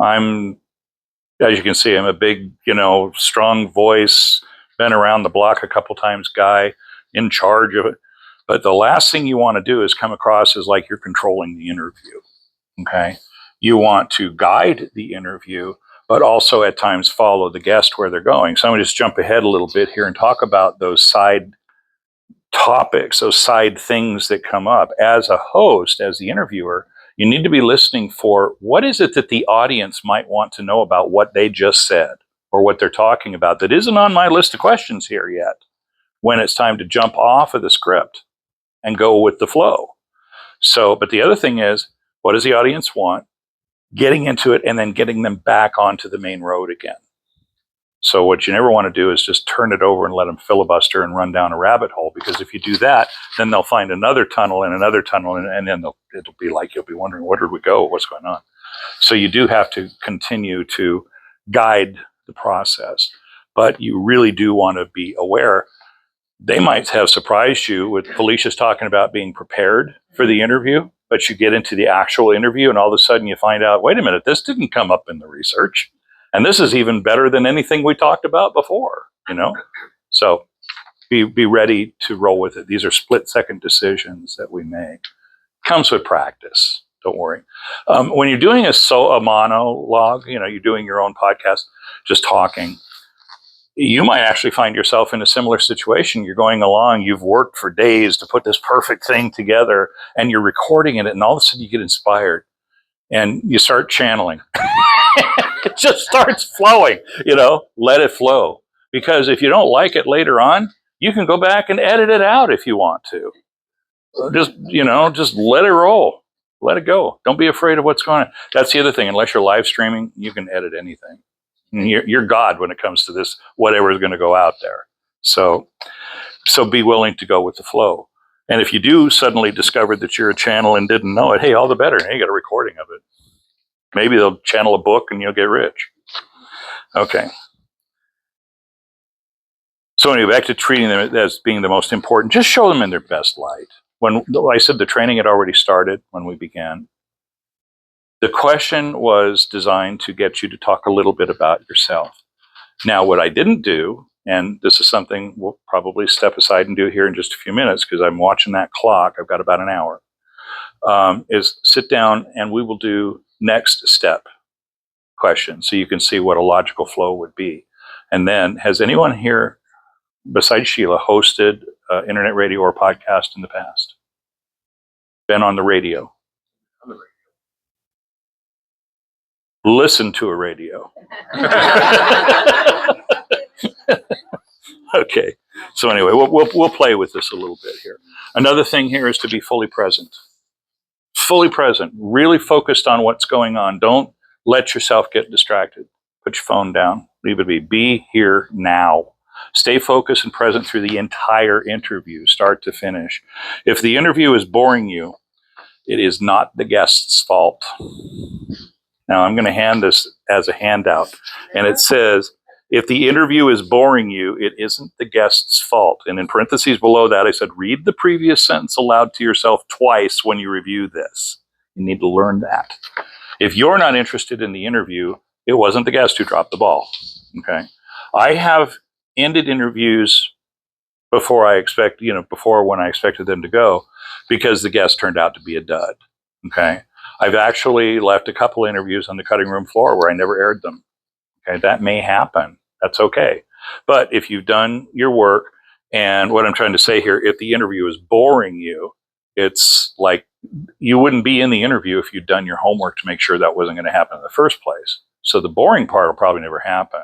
As you can see, I'm a big, strong voice, been around the block a couple times guy, in charge of it. But the last thing you want to do is come across as like you're controlling the interview. Okay. You want to guide the interview, but also at times follow the guest where they're going. So I'm going to just jump ahead a little bit here and talk about those side topics, those side things that come up. As a host, as the interviewer, you need to be listening for what is it that the audience might want to know about what they just said. or what they're talking about that isn't on my list of questions here yet when it's time to jump off of the script and go with the flow. So, but the other thing is, what does the audience want? Getting into it and then getting them back onto the main road again. So what you never want to do is just turn it over and let them filibuster and run down a rabbit hole, because if you do that, then they'll find another tunnel and another tunnel, and then it'll be like you'll be wondering, where did we go? What's going on? So you do have to continue to guide the process, but you really do want to be aware. They might have surprised you with Felicia's talking about being prepared for the interview, but you get into the actual interview and all of a sudden you find out, wait a minute, this didn't come up in the research. And this is even better than anything we talked about before, you know? So be ready to roll with it. These are split-second decisions that we make. Comes with practice. Don't worry. When you're doing a monologue, you know, you're doing your own podcast, just talking, you might actually find yourself in a similar situation. You're going along, you've worked for days to put this perfect thing together, and you're recording it, and all of a sudden you get inspired and you start channeling. It just starts flowing, you know, let it flow. Because if you don't like it later on, you can go back and edit it out if you want to. Just, you know, just let it roll. Let it go. Don't be afraid of what's going on. That's the other thing. Unless you're live streaming, you can edit anything. You're God when it comes to this, whatever is going to go out there. So be willing to go with the flow. And if you do suddenly discover that you're a channel and didn't know it, hey, all the better. Hey, you got a recording of it. Maybe they'll channel a book and you'll get rich. Okay. So anyway, back to treating them as being the most important. Just show them in their best light. When I said the training had already started when we began, the question was designed to get you to talk a little bit about yourself. Now, what I didn't do, and this is something we'll probably step aside and do here in just a few minutes because I'm watching that clock. I've got about an hour. Is sit down and we will do next step questions so you can see what a logical flow would be. And then, has anyone here, besides Sheila, hosted internet radio or podcast in the past? Been on the radio? Listen to a radio. Okay. So anyway, we'll play with this a little bit here. Another thing here is to be fully present. Fully present. Really focused on what's going on. Don't let yourself get distracted. Put your phone down. Leave it be. Be here now. Stay focused and present through the entire interview, start to finish. If the interview is boring you, it is not the guest's fault. Now, I'm going to hand this as a handout, and it says, if the interview is boring you, it isn't the guest's fault. And in parentheses below that, I said, read the previous sentence aloud to yourself twice when you review this. You need to learn that. If you're not interested in the interview, it wasn't the guest who dropped the ball. Okay. I have ended interviews before when I expected them to go, because the guest turned out to be a dud. Okay. I've actually left a couple interviews on the cutting room floor where I never aired them. Okay. That may happen. That's okay. But if you've done your work, and what I'm trying to say here, if the interview is boring you, it's like you wouldn't be in the interview if you'd done your homework to make sure that wasn't going to happen in the first place. So the boring part will probably never happen.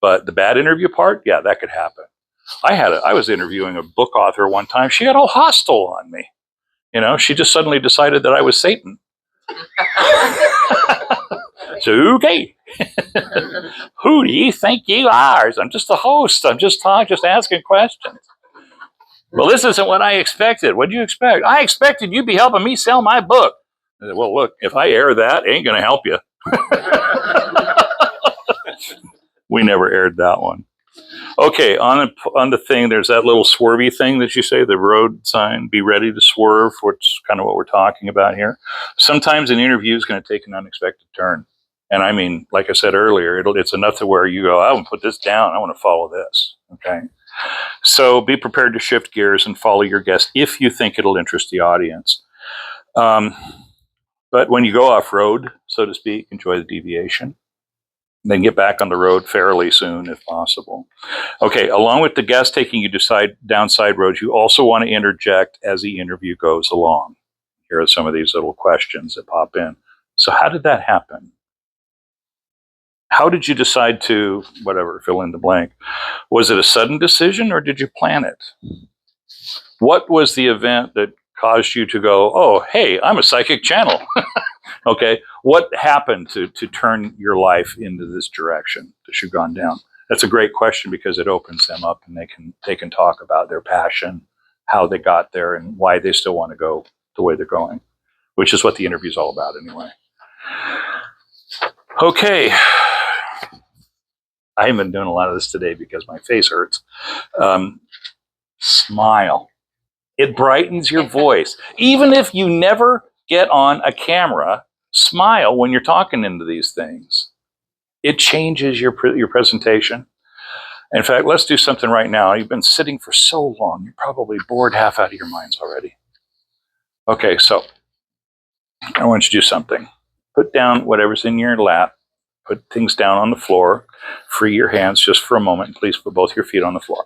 But the bad interview part, yeah, that could happen. I was interviewing a book author one time. She got all hostile on me. You know, she just suddenly decided that I was Satan. So, okay. Who do you think you are? I'm just the host. I'm just asking questions. Well, this isn't what I expected. What did you expect? I expected you'd be helping me sell my book. I said, well, look, if I air that, it ain't going to help you. We never aired that one. Okay, on the thing, there's that little swervy thing that you say, the road sign, be ready to swerve, which kind of what we're talking about here. Sometimes an interview is going to take an unexpected turn. And I mean, like I said earlier, it's enough to where you go, I want to put this down, I want to follow this, okay? So be prepared to shift gears and follow your guest if you think it'll interest the audience. But when you go off-road, so to speak, enjoy the deviation. Then get back on the road fairly soon if possible. Okay, along with the guest taking you down side roads, you also want to interject as the interview goes along. Here are some of these little questions that pop in. So how did that happen? how did you decide to, whatever, fill in the blank? Was it a sudden decision or did you plan it? What was the event that caused you to go, oh, hey, I'm a psychic channel? Okay, what happened to turn your life into this direction that you've gone down? That's a great question because it opens them up and they can talk about their passion, how they got there, and why they still want to go the way they're going, which is what the interview is all about anyway. Okay. I haven't been doing a lot of this today because my face hurts. Smile. It brightens your voice. Even if you never get on a camera, smile when you're talking into these things. It changes your presentation. In fact, let's do something right now. You've been sitting for so long, you're probably bored half out of your minds already. Okay, so I want you to do something. Put down whatever's in your lap. Put things down on the floor. Free your hands just for a moment. Please put both your feet on the floor.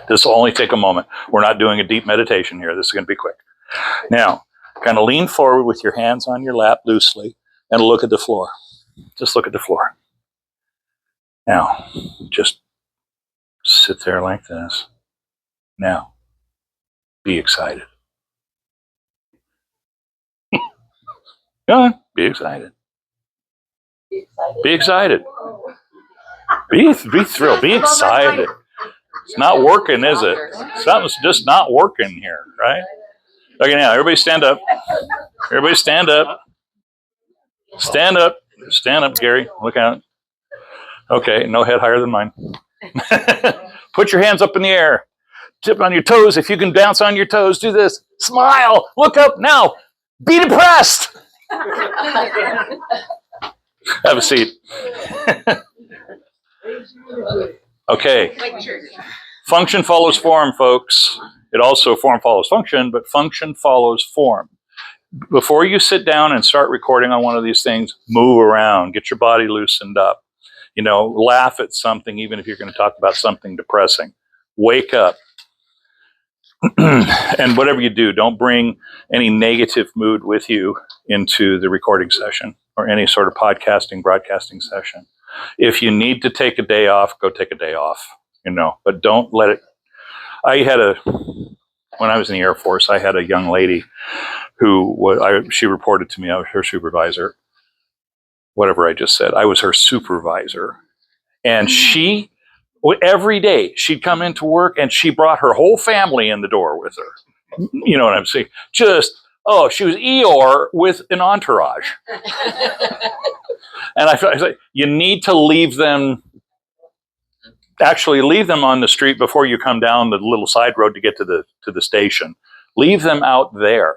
This will only take a moment. We're not doing a deep meditation here. This is going to be quick. Now, kind of lean forward with your hands on your lap loosely and look at the floor. Just look at the floor. Now, just sit there like this. Now, be excited. Go on, be excited. Be excited. Be thrilled. Be excited. It's not working, is it? Something's just not working here, right? Okay, now everybody stand up. Everybody stand up. Stand up. Stand up, Gary. Look out. Okay, no head higher than mine. Put your hands up in the air. Tip on your toes. If you can bounce on your toes, do this. Smile. Look up now. Be depressed. Have a seat. Okay. Function follows form, folks. It also form follows function, but function follows form. Before you sit down and start recording on one of these things, move around, get your body loosened up. You know, laugh at something, even if you're going to talk about something depressing. Wake up. And whatever you do, don't bring any negative mood with you into the recording session or any sort of podcasting, broadcasting session. If you need to take a day off, go take a day off, you know, but don't let it. When I was in the Air Force, I had a young lady who she reported to me. I was her supervisor. Whatever I just said, I was her supervisor. And she, every day, she'd come into work and she brought her whole family in the door with her. You know what I'm saying? She was Eeyore with an entourage. And I felt like you need to leave them on the street before you come down the little side road to get to the station. Leave them out there.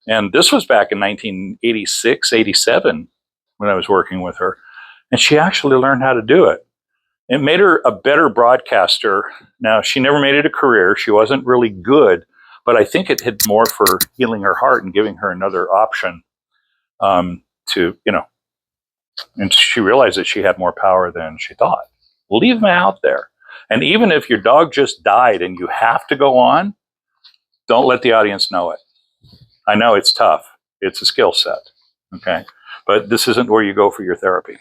And this was back in 1986, 87 when I was working with her. And she actually learned how to do it. It made her a better broadcaster. Now, she never made it a career. She wasn't really good, but I think it had more for healing her heart and giving her another option to, you know, and she realized that she had more power than she thought. Leave them out there. And even if your dog just died and you have to go on, don't let the audience know it. I know it's tough. It's a skill set. Okay. But this isn't where you go for your therapy.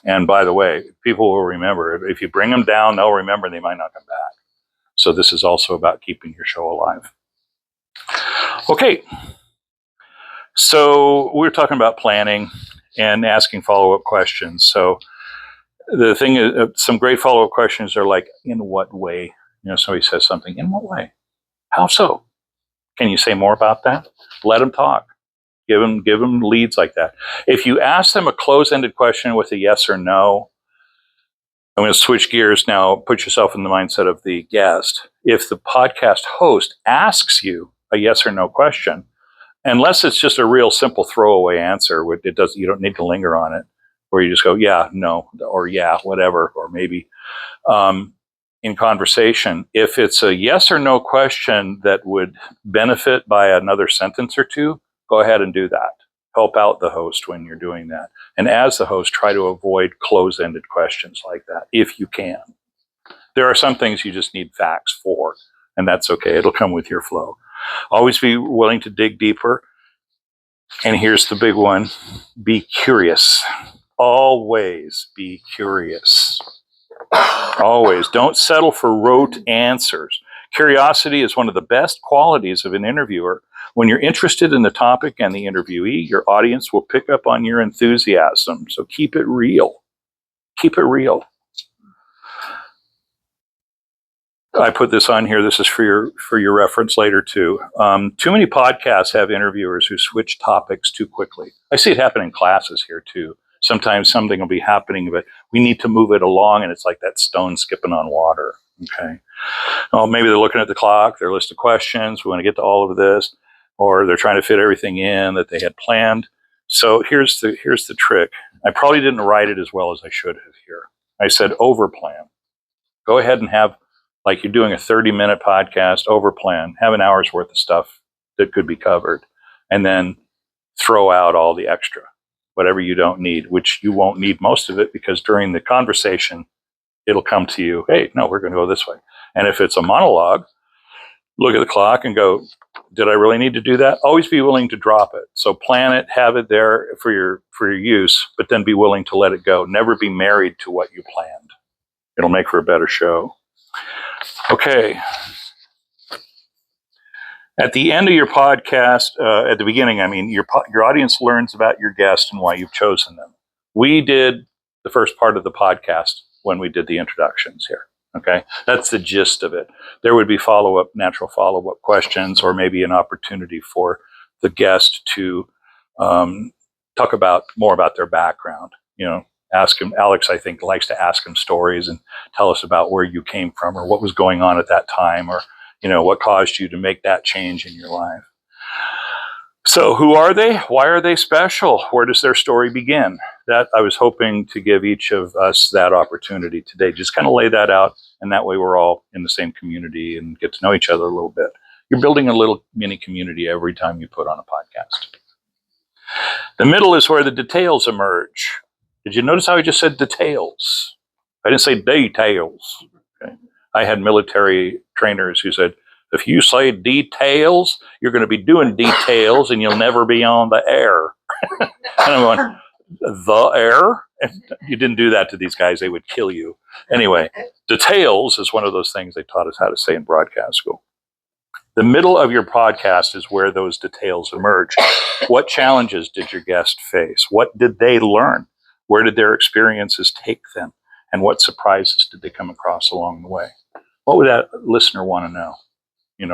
And by the way, people will remember. If you bring them down, they'll remember. They might not come back. So this is also about keeping your show alive. Okay. So we're talking about planning and asking follow-up questions. So the thing is, some great follow-up questions are like, in what way? You know, somebody says something, in what way? How so? Can you say more about that? Let them talk. Give them leads like that. If you ask them a close-ended question with a yes or no, I'm going to switch gears now. Put yourself in the mindset of the guest. If the podcast host asks you a yes or no question, unless it's just a real simple throwaway answer, you don't need to linger on it, where you just go, yeah, no, or yeah, whatever, or maybe. In conversation, if it's a yes or no question that would benefit by another sentence or two, go ahead and do that. Help out the host when you're doing that. And as the host, try to avoid close-ended questions like that, if you can. There are some things you just need facts for, and that's okay. It'll come with your flow. Always be willing to dig deeper. And here's the big one. Be curious. always be curious. Always. Don't settle for rote answers. Curiosity is one of the best qualities of an interviewer. When you're interested in the topic and the interviewee, your audience will pick up on your enthusiasm. So keep it real. Keep it real. I put this on here. This is for your reference later too. Too many podcasts have interviewers who switch topics too quickly. I see it happen in classes here too. Sometimes something will be happening, but we need to move it along, and it's like that stone skipping on water. Okay. Oh, maybe they're looking at the clock, their list of questions. We want to get to all of this, or they're trying to fit everything in that they had planned. So here's the trick. I probably didn't write it as well as I should have here. I said overplan. Go ahead and have, like you're doing a 30-minute podcast, overplan, have an hour's worth of stuff that could be covered, and then throw out all the extra, whatever you don't need, which you won't need most of it because during the conversation, it'll come to you, hey, no, we're going to go this way. And if it's a monologue, look at the clock and go, did I really need to do that? Always be willing to drop it. So plan it, have it there for your use, but then be willing to let it go. Never be married to what you planned. It'll make for a better show. Okay. At the end of your podcast, at the beginning, I mean, your audience learns about your guest and why you've chosen them. We did the first part of the podcast when we did the introductions here. Okay, that's the gist of it. There would be natural follow-up questions, or maybe an opportunity for the guest to talk about more about their background. You know, ask him. Alex, I think, likes to ask him stories and tell us about where you came from, or what was going on at that time, or what caused you to make that change in your life. So who are they? Why are they special? Where does their story begin? That I was hoping to give each of us that opportunity today. Just kind of lay that out, and that way we're all in the same community and get to know each other a little bit. You're building a little mini community every time you put on a podcast. The middle is where the details emerge. Did you notice how I just said details? I didn't say details. Okay. I had military trainers who said, if you say details, you're going to be doing details and you'll never be on the air. And I'm going, the air? And you didn't do that to these guys, they would kill you. Anyway, details is one of those things they taught us how to say in broadcast school. The middle of your podcast is where those details emerge. What challenges did your guest face? What did they learn? Where did their experiences take them? And what surprises did they come across along the way? What would that listener want to know?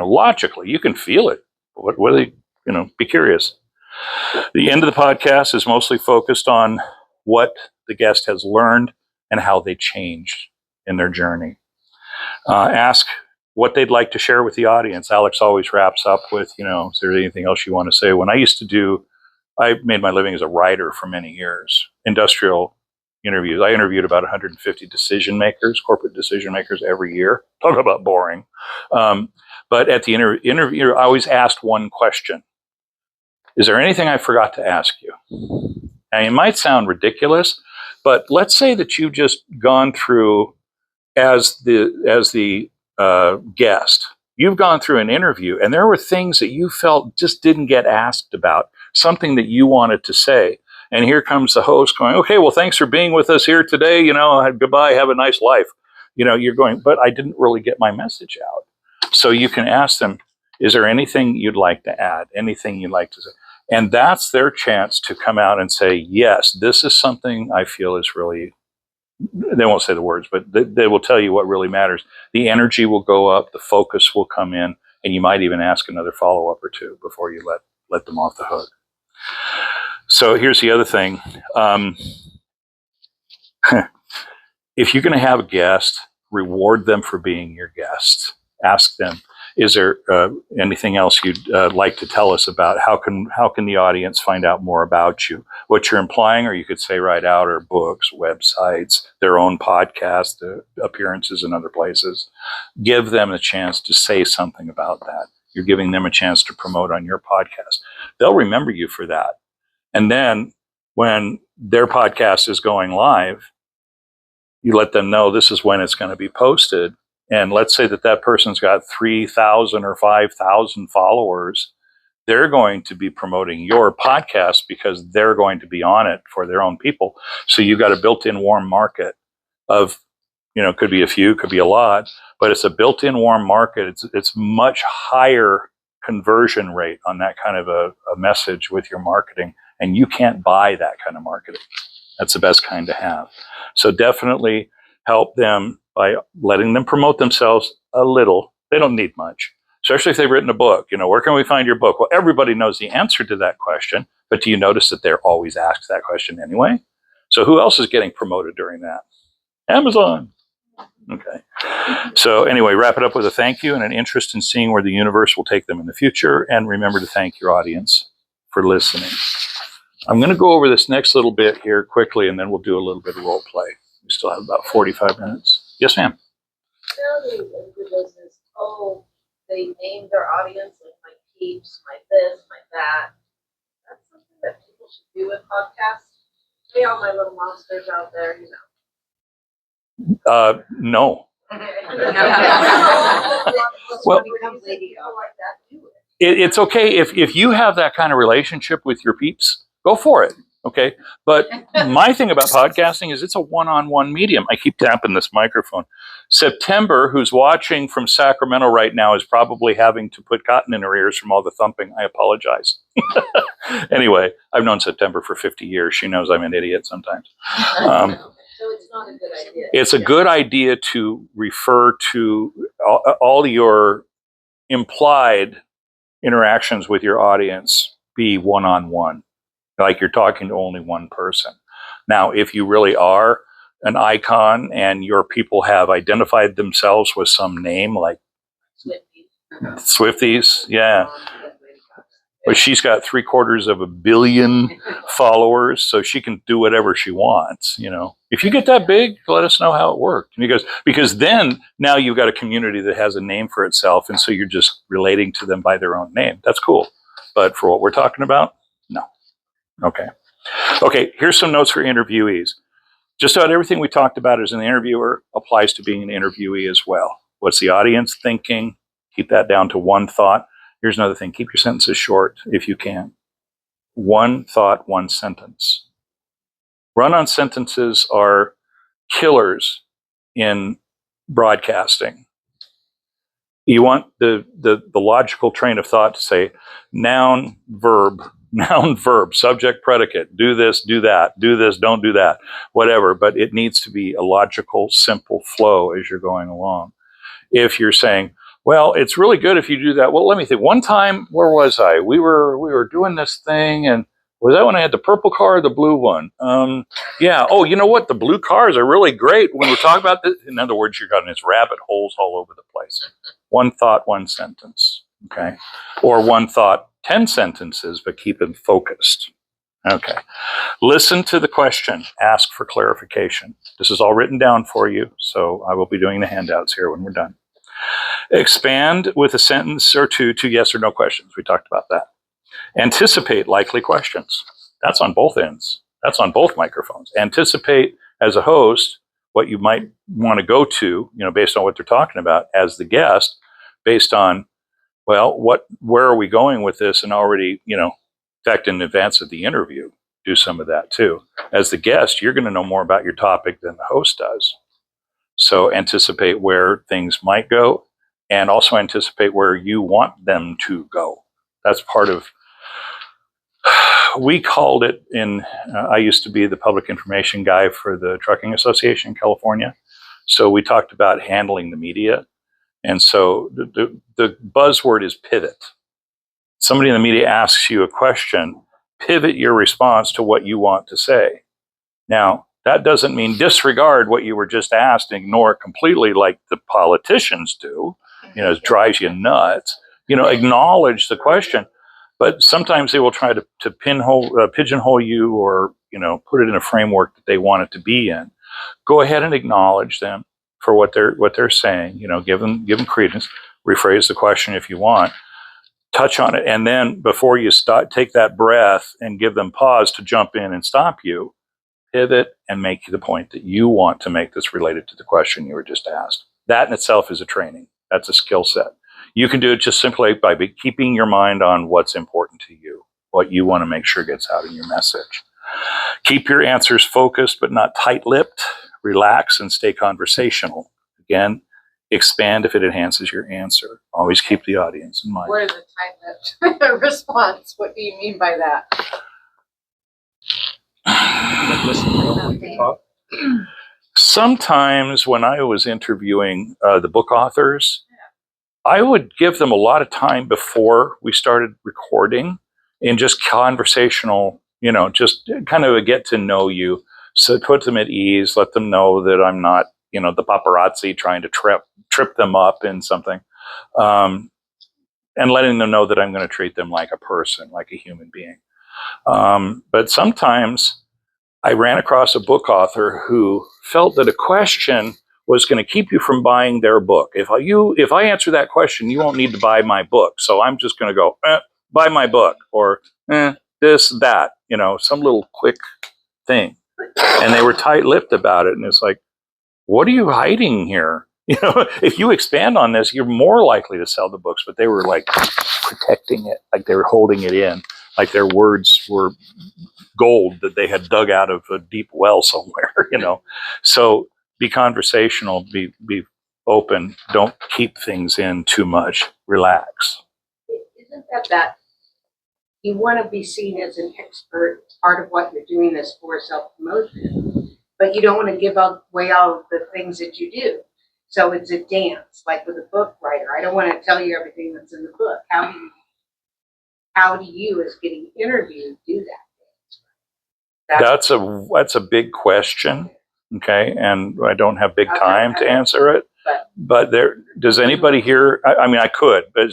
Logically, you can feel it. What are they, be curious. The end of the podcast is mostly focused on what the guest has learned and how they changed in their journey. Ask what they'd like to share with the audience. Alex always wraps up with, is there anything else you want to say? When I made my living as a writer for many years, industrial interviews. I interviewed about 150 corporate decision makers every year. Talk about boring. But at the interview, I always asked one question. Is there anything I forgot to ask you? And it might sound ridiculous, but let's say that you've just gone through as the guest. You've gone through an interview, and there were things that you felt just didn't get asked about, something that you wanted to say. And here comes the host going, okay, well, thanks for being with us here today. Goodbye, have a nice life. You're going, but I didn't really get my message out. So you can ask them, is there anything you'd like to add? Anything you'd like to say? And that's their chance to come out and say, yes, this is something I feel is really, they won't say the words, but they will tell you what really matters. The energy will go up, the focus will come in, and you might even ask another follow-up or two before you let them off the hook. So here's the other thing. If you're going to have a guest, reward them for being your guest. Ask them, is there anything else you'd like to tell us about? How can the audience find out more about you? What you're implying, or you could say right out, are books, websites, their own podcasts, appearances in other places. Give them a chance to say something about that. You're giving them a chance to promote on your podcast. They'll remember you for that. And then when their podcast is going live, you let them know this is when it's going to be posted. And let's say that person's got 3,000 or 5,000 followers. they're going to be promoting your podcast because they're going to be on it for their own people. So you've got a built-in warm market of, could be a few, could be a lot, but it's a built-in warm market. It's much higher conversion rate on that kind of a message with your marketing, and you can't buy that kind of marketing. That's the best kind to have. So definitely help them by letting them promote themselves a little. They don't need much, especially if they've written a book. Where can we find your book? Well, everybody knows the answer to that question, but do you notice that they're always asked that question anyway? So who else is getting promoted during that? Amazon. Okay. So anyway, wrap it up with a thank you and an interest in seeing where the universe will take them in the future. And remember to thank your audience for listening. I'm going to go over this next little bit here quickly, and then we'll do a little bit of role play. We still have about 45 minutes. Yes, ma'am.
Fairly in the business, they name their audience, like my peeps, my this, my that. That's something that people should do with podcasts. Hey, all my little monsters out there,
No.
Well,
it's okay if you have that kind of relationship with your peeps, go for it. Okay. But my thing about podcasting is it's a one-on-one medium. I keep tapping this microphone. September, who's watching from Sacramento right now, is probably having to put cotton in her ears from all the thumping. I apologize. Anyway, I've known September for 50 years. She knows I'm an idiot sometimes.
So it's not a good idea.
It's a good idea to refer to all your implied interactions with your audience be one-on-one, like you're talking to only one person. Now, if you really are an icon and your people have identified themselves with some name like Swifties, yeah. But she's got 750 million followers, so she can do whatever she wants. If you get that big, let us know how it worked. Because then now you've got a community that has a name for itself, and so you're just relating to them by their own name. That's cool. But for what we're talking about, no. Okay, here's some notes for interviewees. Just about everything we talked about as an interviewer applies to being an interviewee as well. What's the audience thinking? Keep that down to one thought. Here's another thing. Keep your sentences short if you can. One thought, one sentence. Run-on sentences are killers in broadcasting. You want the logical train of thought to say noun, verb, subject, predicate, do this, do that, do this, don't do that, whatever. But it needs to be a logical, simple flow as you're going along. If you're saying, well, it's really good if you do that. Well, let me think. One time, where was I? We were doing this thing, and was that when I had the purple car or the blue one? Yeah. Oh, you know what? The blue cars are really great when we're talking about this. In other words, you're got these rabbit holes all over the place. One thought, one sentence. Okay. Or one thought, 10 sentences, but keep them focused. Okay. Listen to the question. Ask for clarification. This is all written down for you, so I will be doing the handouts here when we're done. Expand with a sentence or two to yes or no questions. We talked about that. Anticipate likely questions. That's on both ends. That's on both microphones. Anticipate as a host what you might want to go to, based on what they're talking about as the guest, based on, well, where are we going with this? And already, in fact, in advance of the interview, do some of that too. As the guest, you're going to know more about your topic than the host does. So anticipate where things might go and also anticipate where you want them to go. That's part of, we called it I used to be the public information guy for the Trucking Association in California. So we talked about handling the media. And so the buzzword is pivot. Somebody in the media asks you a question, pivot your response to what you want to say. Now, that doesn't mean disregard what you were just asked and ignore it completely like the politicians do. It drives you nuts. Acknowledge the question. But sometimes they will try to pigeonhole you or, put it in a framework that they want it to be in. Go ahead and acknowledge them for what they're saying. Give them credence. Rephrase the question if you want. Touch on it. And then before you take that breath and give them pause to jump in and stop you, pivot and make the point that you want to make this related to the question you were just asked. That in itself is a training. That's a skill set. You can do it just simply by keeping your mind on what's important to you, what you want to make sure gets out in your message. Keep your answers focused but not tight-lipped. Relax and stay conversational. Again, expand if it enhances your answer. Always keep the audience in mind.
What is a tight-lipped response? What do you mean by that?
Listen, you know, when you talk.
Sometimes when I was interviewing the book authors, I would give them a lot of time before we started recording in just conversational, just kind of a get to know you. So put them at ease, let them know that I'm not, the paparazzi trying to trip them up in something. And letting them know that I'm going to treat them like a person, like a human being. But sometimes I ran across a book author who felt that a question was going to keep you from buying their book. If I answer that question, you won't need to buy my book. So I'm just going to go, buy my book, or this, that, some little quick thing. And they were tight-lipped about it. And it's like, what are you hiding here? If you expand on this, you're more likely to sell the books. But they were like protecting it, like they were holding it in, like their words were gold that they had dug out of a deep well somewhere, So be conversational, be open. Don't keep things in too much. Relax.
Isn't that you want to be seen as an expert? Part of what you're doing this for, self-promotion, but you don't want to give away all of the things that you do. So it's a dance, like with a book writer. I don't want to tell you everything that's in the book. How do you, as getting interviewed, do that?
That's a big question. Okay, and I don't have big time to answer it. But does anybody here? I mean, I could, but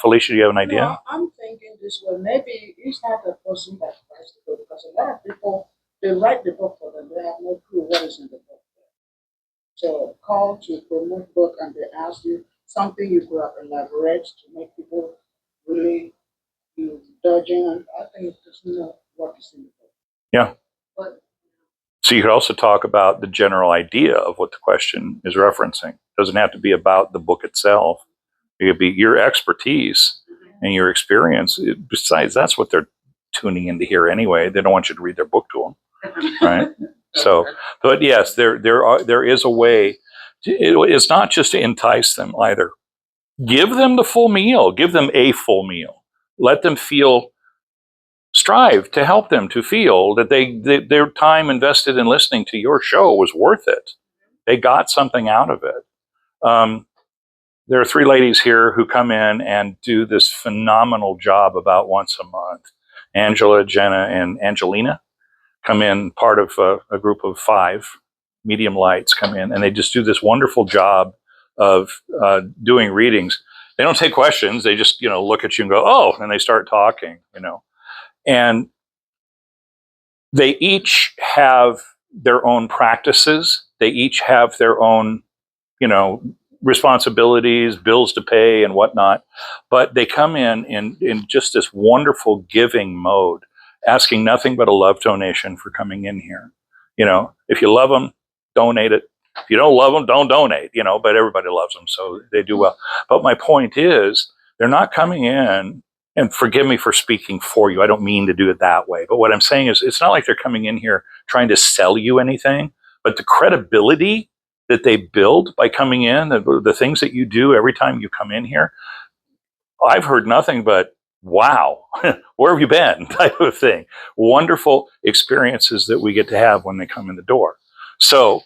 Felicia, do you have an idea?
No, I'm thinking this way. Maybe it's not the person that writes the book, because a lot of people, they write the book for them. They have no clue what is in the book. So call to promote book, and they ask you something you could have elaborate to make people really dodging. And I think it's not what is in the book.
Yeah. So you could also talk about the general idea of what the question is referencing. It doesn't have to be about the book itself. It could be your expertise and your experience. Besides, that's what they're tuning in to hear anyway. They don't want you to read their book to them, right? So, but yes, there is a way. It's not just to entice them either. Give them the full meal. Give them a full meal. Let them strive to help them to feel that their time invested in listening to your show was worth it. They got something out of it. There are 3 ladies here who come in and do this phenomenal job about once a month. Angela, Jenna, and Angelina come in, part of a group of 5 medium lights come in, and they just do this wonderful job of doing readings. They don't take questions. They just, look at you and go, oh, and they start talking, And they each have their own practices. They each have their own, responsibilities, bills to pay and whatnot. But they come in just this wonderful giving mode, asking nothing but a love donation for coming in here. If you love them, donate it. If you don't love them, don't donate, but everybody loves them, so they do well. But my point is, they're not coming in, and forgive me for speaking for you. I don't mean to do it that way. But what I'm saying is, it's not like they're coming in here trying to sell you anything, but the credibility that they build by coming in, the things that you do every time you come in here, I've heard nothing but, wow, where have you been, type of thing. Wonderful experiences that we get to have when they come in the door. So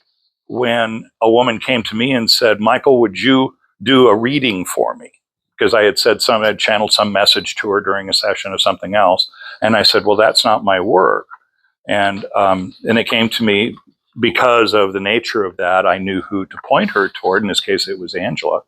when a woman came to me and said, Michael, would you do a reading for me? Because I had channeled some message to her during a session of something else. And I said, well, that's not my work. And it came to me because of the nature of that. I knew who to point her toward. In this case, it was Angela.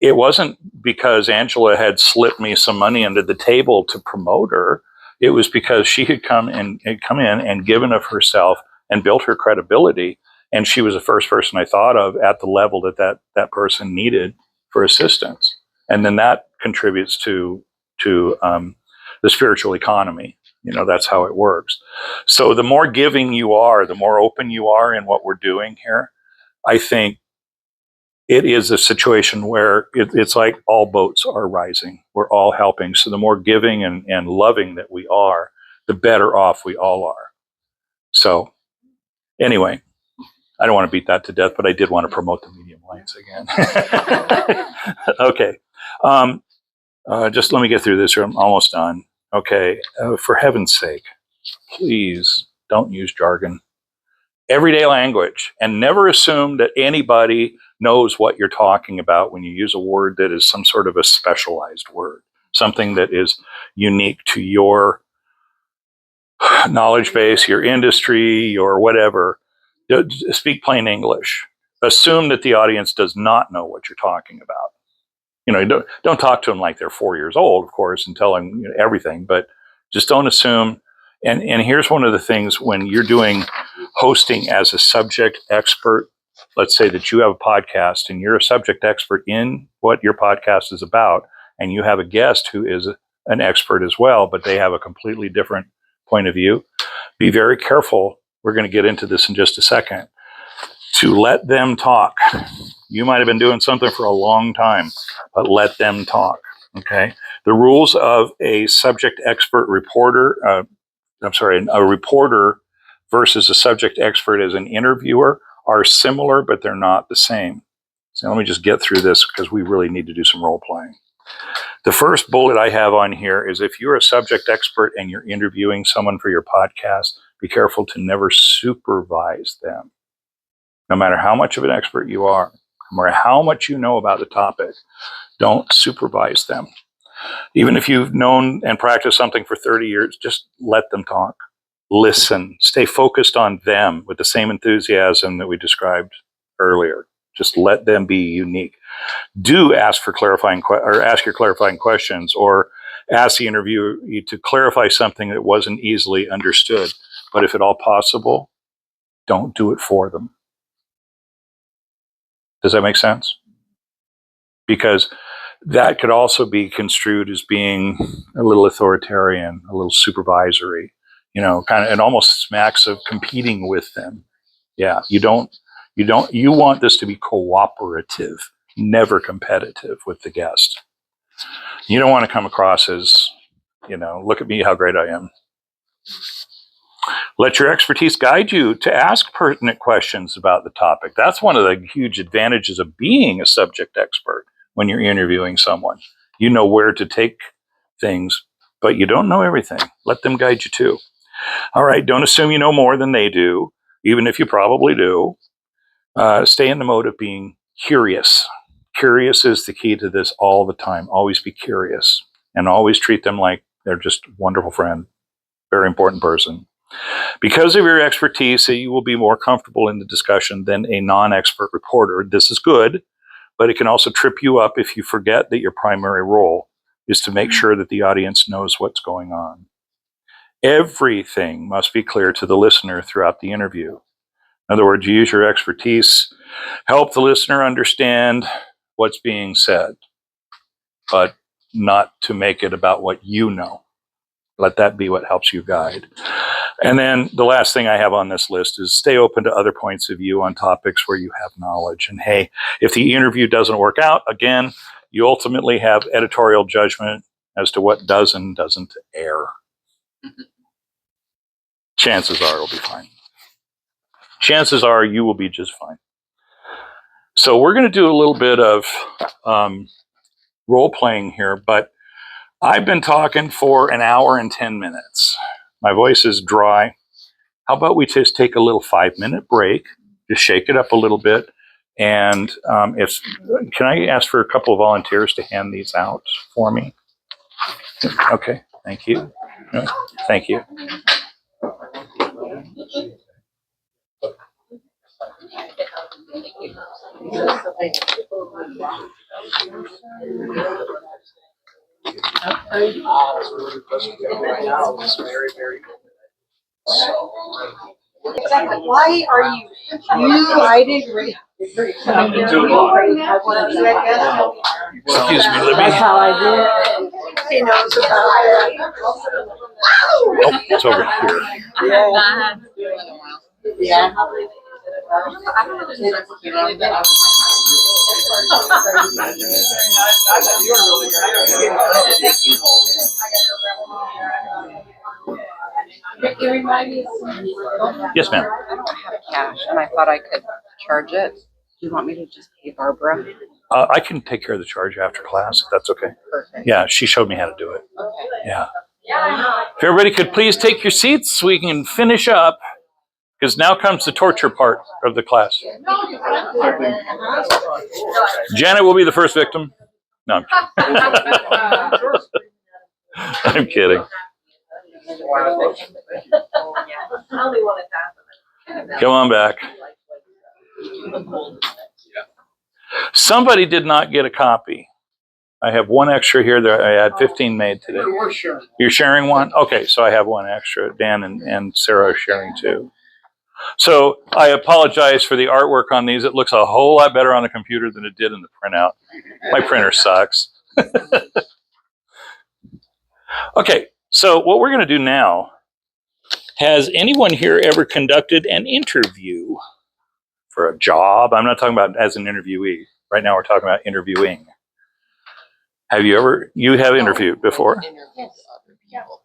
It wasn't because Angela had slipped me some money under the table to promote her. It was because she had come in and given of herself and built her credibility. And she was the first person I thought of at the level that person needed for assistance. And then that contributes to the spiritual economy. That's how it works. So the more giving you are, the more open you are in what we're doing here, I think it is a situation where it's like all boats are rising. We're all helping. So the more giving and loving that we are, the better off we all are. So anyway, I don't want to beat that to death, but I did want to promote the medium lights again. Okay. Just let me get through this here. I'm almost done. Okay. For heaven's sake, please don't use jargon. Everyday language, and never assume that anybody knows what you're talking about when you use a word that is some sort of a specialized word, something that is unique to your knowledge base, your industry, your whatever. Speak plain English. Assume that the audience does not know what you're talking about. Don't talk to them like they're 4 years old, of course, and tell them everything, but just don't assume. And here's one of the things when you're doing hosting as a subject expert. Let's say that you have a podcast and you're a subject expert in what your podcast is about, and you have a guest who is an expert as well, but they have a completely different point of view. Be very careful. We're going to get into this in just a second. To let them talk. You might have been doing something for a long time, but let them talk. Okay. The rules of a subject expert reporter, a reporter versus a subject expert as an interviewer are similar, but they're not the same. So let me just get through this because we really need to do some role playing. The first bullet I have on here is if you're a subject expert and you're interviewing someone for your podcast, be careful to never supervise them. No matter how much of an expert you are, no matter how much you know about the topic, don't supervise them. Even if you've known and practiced something for 30 years, just let them talk. Listen. Stay focused on them with the same enthusiasm that we described earlier. Just let them be unique. Do ask for ask your clarifying questions, or ask the interviewee to clarify something that wasn't easily understood. But if at all possible, don't do it for them. Does that make sense? Because that could also be construed as being a little authoritarian, a little supervisory, kind of, and almost smacks of competing with them. Yeah, you want this to be cooperative, never competitive with the guest. You don't want to come across as, look at me, how great I am. Let your expertise guide you to ask pertinent questions about the topic. That's one of the huge advantages of being a subject expert when you're interviewing someone. You know where to take things, but you don't know everything. Let them guide you too. All right, don't assume you know more than they do, even if you probably do. Stay in the mode of being curious. Curious is the key to this all the time. Always be curious and always treat them like they're just a wonderful friend, very important person. Because of your expertise, you will be more comfortable in the discussion than a non-expert reporter. This is good, but it can also trip you up if you forget that your primary role is to make sure that the audience knows what's going on. Everything must be clear to the listener throughout the interview. In other words, use your expertise, help the listener understand what's being said, but not to make it about what you know. Let that be what helps you guide. And then the last thing I have on this list is stay open to other points of view on topics where you have knowledge. And hey, if the interview doesn't work out, again, you ultimately have editorial judgment as to what does and doesn't air. Chances are it'll be fine. Chances are you will be just fine. So we're going to do a little bit of role playing here, but I've been talking for an hour and 10 minutes. My voice is dry. How about we just take a little 5-minute break, just shake it up a little bit. And can I ask for a couple of volunteers to hand these out for me? Okay, thank you. Thank you.
Very, very good.
Why are you? I didn't read.
Excuse me, Libby.
That's how I did. He knows about it.
Oh, it's over here.
Yeah.
Yes, ma'am.
I don't have cash, and I thought I could charge it. Do you want me to just pay Barbara?
I can take care of the charge after class, if that's okay.
Perfect.
Yeah, she showed me how to do it.
Okay.
Yeah. If everybody could please take your seats so we can finish up, because now comes the torture part of the class. Janet will be the first victim. No, I'm kidding. I'm kidding.
I only wanted half.
Come on back. Somebody did not get a copy. I have one extra here. That I had 15 made today.
We're sharing.
You're sharing one? Okay, so I have one extra. Dan and Sarah are sharing two. So I apologize for the artwork on these. It looks a whole lot better on the computer than it did in the printout. My printer sucks. Okay, so what we're going to do now, has anyone here ever conducted an interview for a job? I'm not talking about as an interviewee. Right now we're talking about interviewing. Have you ever, you have interviewed before?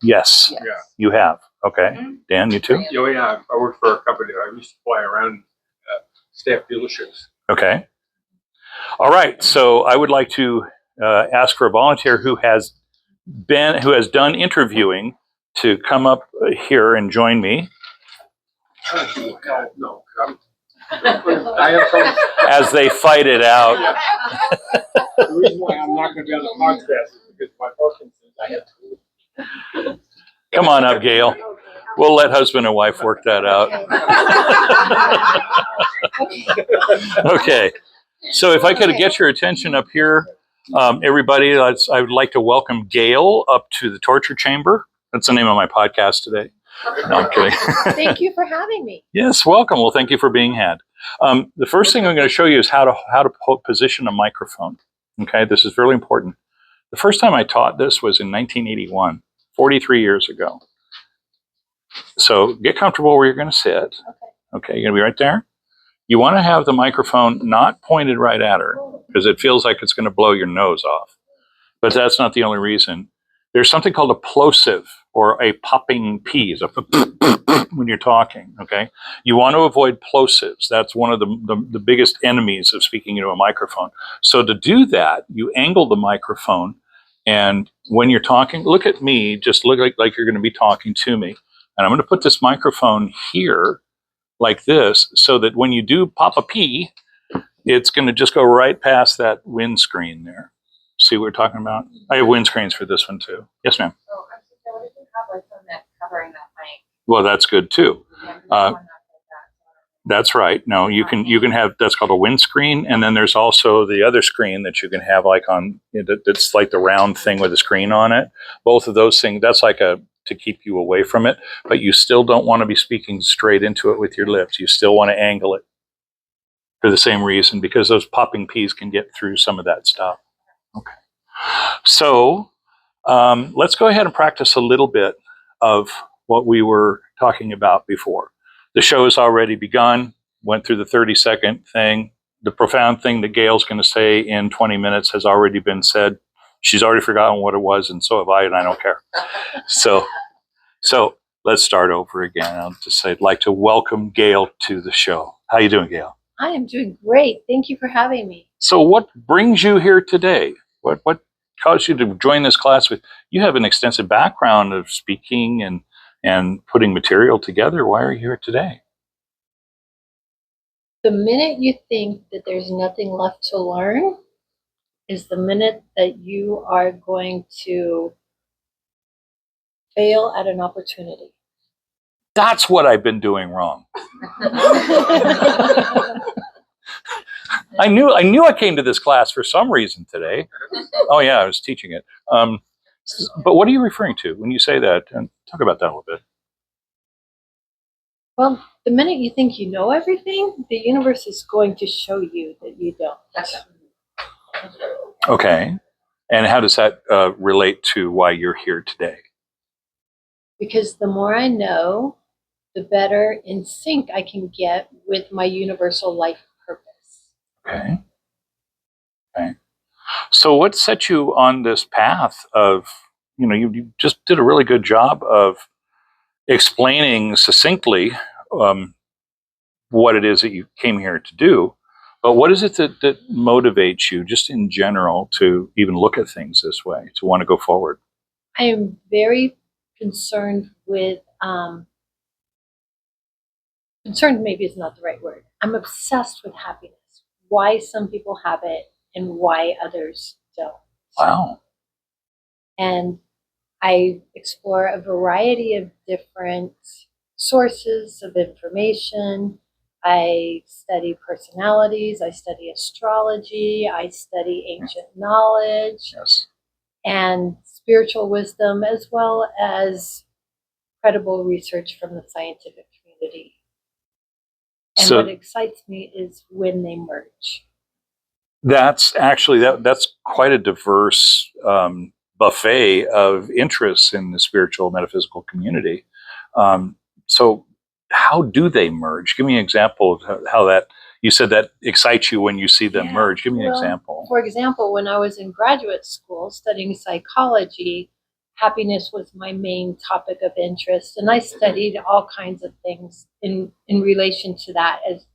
Yes,
Yeah.
you have. Okay. Dan, you too?
Oh, yeah. I worked for a company. I used to fly around staff dealerships.
Okay. All right. So I would like to ask for a volunteer who has done interviewing to come up here and join me
No, I have some.
as they fight it out.
The reason why I'm not going to be on the podcast is because my Parkinson's. I have to.
Come on up, Gail. We'll let husband and wife work that out. Okay. So if I could get your attention up here, everybody, I would like to welcome Gail up to the torture chamber. That's the name of my podcast today. No, I'm kidding.
Thank you for having me.
Yes, welcome. Well, thank you for being had. The first thing I'm going to show you is how to position a microphone. Okay, this is really important. The first time I taught this was in 1981, 43 years ago. So get comfortable where you're going to sit. Okay, you're going to be right there. You want to have the microphone not pointed right at her because it feels like it's going to blow your nose off. But that's not the only reason. There's something called a plosive or a popping P's when you're talking, okay? You want to avoid plosives. That's one of the biggest enemies of speaking into a microphone. So to do that, you angle the microphone, and when you're talking, look at me, just look like you're going to be talking to me. And I'm going to put this microphone here like this so that when you do pop a P, it's going to just go right past that windscreen there. See what we're talking about? I have windscreens for this one too. Yes, ma'am.
Oh, I'm so sorry. What if you have like something that's covering that mic?
Well, that's good too.
Yeah,
That's right. No, you can have, that's called a windscreen, and then there's also the other screen that you can have like on. It's like the round thing with a screen on it. Both of those things. That's like to keep you away from it, but you still don't want to be speaking straight into it with your lips. You still want to angle it for the same reason, because those popping P's can get through some of that stuff. Okay. So let's go ahead and practice a little bit of what we were talking about before. The show has already begun, went through the 30-second thing. The profound thing that Gail's going to say in 20 minutes has already been said. She's already forgotten what it was, and so have I, and I don't care. So let's start over again. I'll just say I'd like to welcome Gail to the show. How you doing, Gail?
I am doing great. Thank you for having me.
So what brings you here today? What caused you to join this class? You have an extensive background of speaking and putting material together. Why are you here today?
The minute you think that there's nothing left to learn is the minute that you are going to fail at an opportunity.
That's what I've been doing wrong. I knew I came to this class for some reason today. Oh yeah, I was teaching it. But what are you referring to when you say that? And talk about that a little bit.
Well, the minute you think you know everything, the universe is going to show you that you don't.
Okay. And how does that relate to why you're here today?
Because the more I know, the better in sync I can get with my universal life purpose.
Okay. So what set you on this path of, you just did a really good job of explaining succinctly what it is that you came here to do. But what is it that motivates you just in general to even look at things this way, to want to go forward?
I am very concerned with, concerned maybe is not the right word. I'm obsessed with happiness. Why some people have it and why others don't.
Wow.
And I explore a variety of different sources of information. I study personalities, I study astrology, I study ancient knowledge
Yes.
and spiritual wisdom, as well as credible research from the scientific community. And
So
what excites me is when they merge.
that's actually that's quite a diverse buffet of interests in the spiritual metaphysical community. So how do they merge? Give me an example of how that, you said that excites you when you see them merge. Give me an example.
For example, when I was in graduate school studying psychology, happiness was my main topic of interest. And I studied all kinds of things in relation to that, as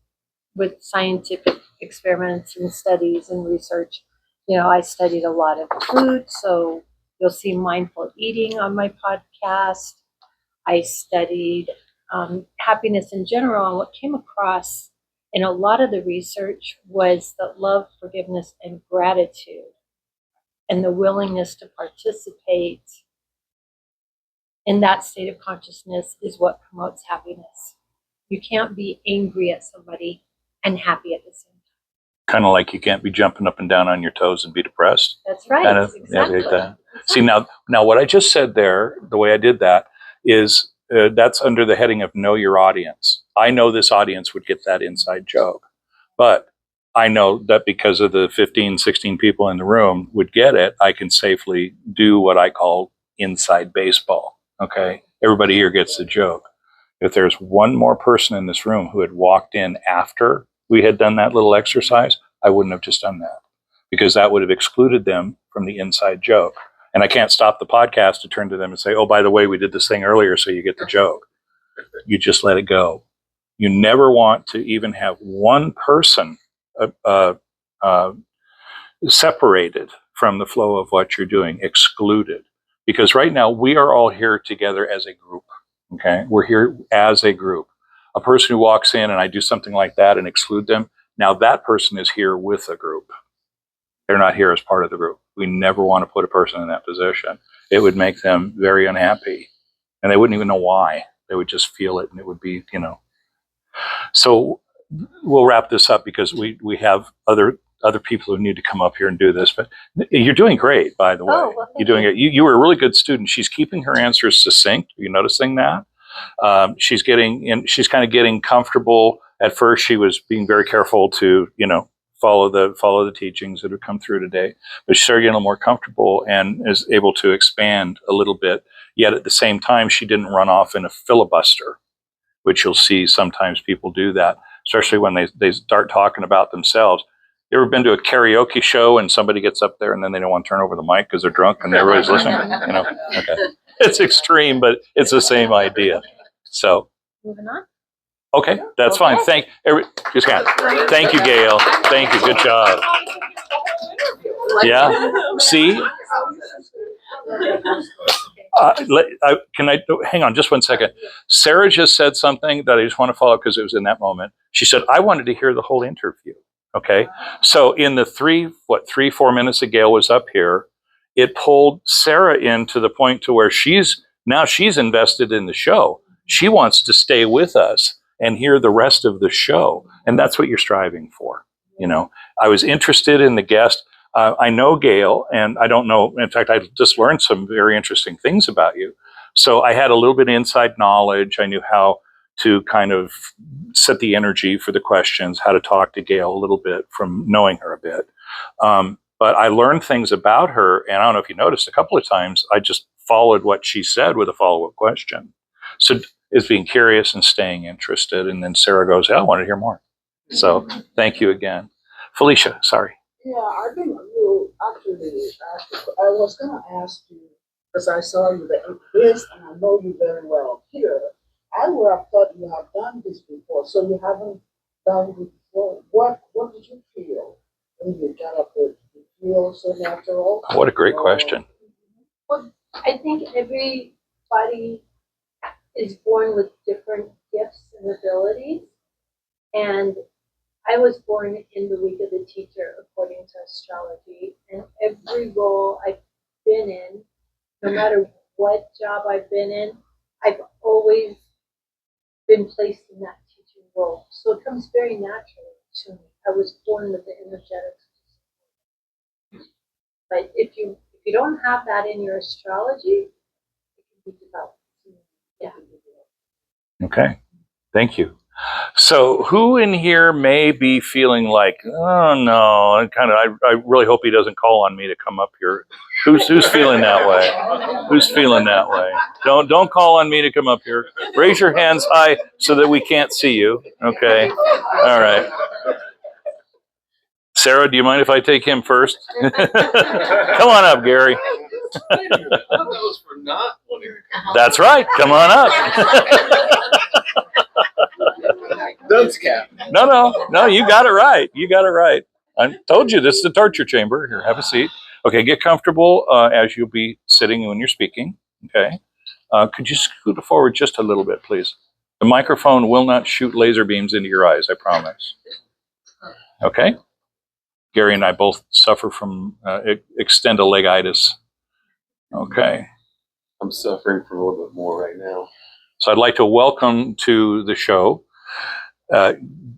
with scientific experiments and studies and research. I studied a lot of food, so you'll see mindful eating on my podcast. I studied happiness in general, and what came across in a lot of the research was that love, forgiveness, and gratitude, and the willingness to participate in that state of consciousness is what promotes happiness. You can't be angry at somebody and happy at the same time.
Kind of like you can't be jumping up and down on your toes and be depressed.
That's right.
Kind of,
exactly.
like that. See, now what I just said there, the way I did that is that's under the heading of know your audience. I know this audience would get that inside joke, but I know that because of the 15, 16 people in the room would get it, I can safely do what I call inside baseball. Okay. Everybody here gets the joke. If there's one more person in this room who had walked in after we had done that little exercise, I wouldn't have just done that, because that would have excluded them from the inside joke. And I can't stop the podcast to turn to them and say, oh, by the way, we did this thing earlier, so you get the joke. You just let it go. You never want to even have one person separated from the flow of what you're doing, excluded. Because right now, we are all here together as a group. Okay? We're here as a group. A person who walks in and I do something like that and exclude them, now that person is here with a group. They're not here as part of the group. We never want to put a person in that position. It would make them very unhappy. And they wouldn't even know why. They would just feel it, and it would be, So we'll wrap this up because we have other people who need to come up here and do this. But you're doing great, by the way.
Oh, well,
You're doing it. You were a really good student. She's keeping her answers succinct. Are you noticing that? She's kind of getting comfortable. At first, she was being very careful to, follow the teachings that have come through today. But she started getting a little more comfortable and is able to expand a little bit. Yet at the same time, she didn't run off in a filibuster, which you'll see sometimes people do that, especially when they start talking about themselves. You ever been to a karaoke show and somebody gets up there and then they don't want to turn over the mic because they're drunk and everybody's listening? Okay. It's extreme, but it's the same idea. So,
Moving on.
okay, that's fine. Thank you, Gail. Thank you. Good job. Yeah. See? Hang on just one second. Sarah just said something that I just want to follow up because it was in that moment. She said, I wanted to hear the whole interview. Okay. So in the 3-4 minutes that Gail was up here, it pulled Sarah in to the point to where she's invested in the show. She wants to stay with us and hear the rest of the show. And that's what you're striving for. I was interested in the guest. I know Gail, and I don't know. In fact, I just learned some very interesting things about you. So I had a little bit of inside knowledge. I knew how to kind of set the energy for the questions, how to talk to Gail a little bit from knowing her a bit. But I learned things about her, and I don't know if you noticed, a couple of times I just followed what she said with a follow-up question. So it's being curious and staying interested. And then Sarah goes, I want to hear more. So thank you again. Felicia, sorry.
Yeah, I think you actually asked. I was gonna ask you because I saw you there in this, and I know you very well here. I would have thought you have done this before, so you haven't done it before. What did you feel when you got up there? Did you feel so natural?
What a great
Or-
question.
Well, I think everybody is born with different gifts and abilities. And I was born in the week of the teacher according to astrology. And every role I've been in, no matter what job I've been in, I've always been placed in that teaching role. So it comes very naturally to me. I was born with the energetics. But if you don't have that in your astrology, it can be developed. Yeah.
Okay. Thank you. So, who in here may be feeling like, oh no, I really hope he doesn't call on me to come up here. Who's feeling that way? Who's feeling that way? Don't call on me to come up here. Raise your hands high so that we can't see you. Okay. All right. Sarah, do you mind if I take him first? Come on up, Gary.
That was for not wanting to come.
That's right. Come on up.
Dunce cap.
No, you got it right. You got it right. I told you this is the torture chamber. Here, have a seat. Okay, get comfortable as you'll be sitting when you're speaking. Okay. Could you scoot forward just a little bit, please? The microphone will not shoot laser beams into your eyes, I promise. Okay. Gary and I both suffer from extendolitis. Okay.
I'm suffering from a little bit more right now.
So I'd like to welcome to the show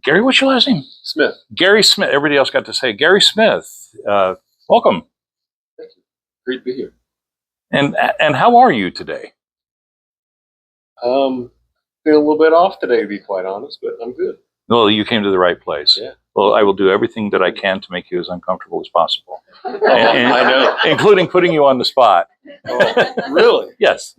Gary, what's your last name?
Smith.
Gary Smith. Everybody else got to say Gary Smith. Welcome.
Thank you. Great to be here.
And how are you today?
Feeling a little bit off today, to be quite honest, but I'm good.
Well, you came to the right place.
Yeah.
Well, I will do everything that I can to make you as uncomfortable as possible.
I know.
Including putting you on the spot.
Oh, really?
Yes.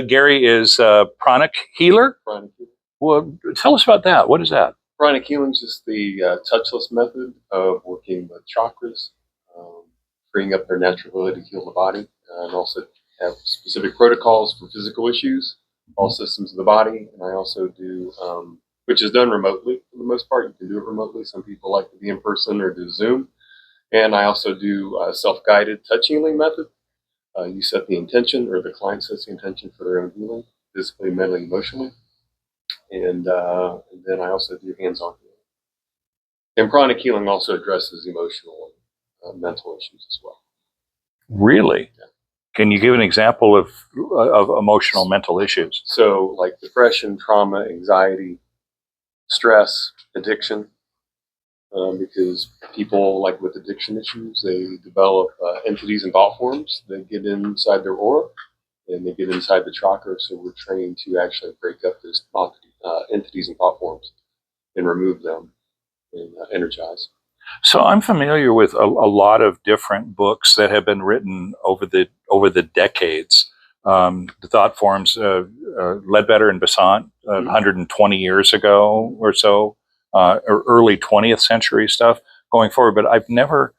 Gary is a pranic healer.
Pranic healing.
Well, tell us about that. What is that?
Pranic healing is just the touchless method of working with chakras, freeing up their natural ability to heal the body, and also have specific protocols for physical issues, all systems of the body. And I also do, which is done remotely for the most part. You can do it remotely. Some people like to be in person or do Zoom. And I also do a self-guided touch healing method. You set the intention, or the client sets the intention for their own healing, physically, mentally, emotionally. And then I also do hands-on healing. And pranic healing also addresses emotional and mental issues as well.
Really?
Yeah.
Can you give an example of emotional mental issues?
So, like depression, trauma, anxiety, stress, addiction. Because people, like with addiction issues, they develop entities and thought forms that get inside their aura and they get inside the chakra. So we're trained to actually break up those entities and thought forms and remove them and energize.
So I'm familiar with a lot of different books that have been written over the decades. The thought forms, Ledbetter and Besant, 120 years ago or so, or early 20th century stuff going forward. But I've never,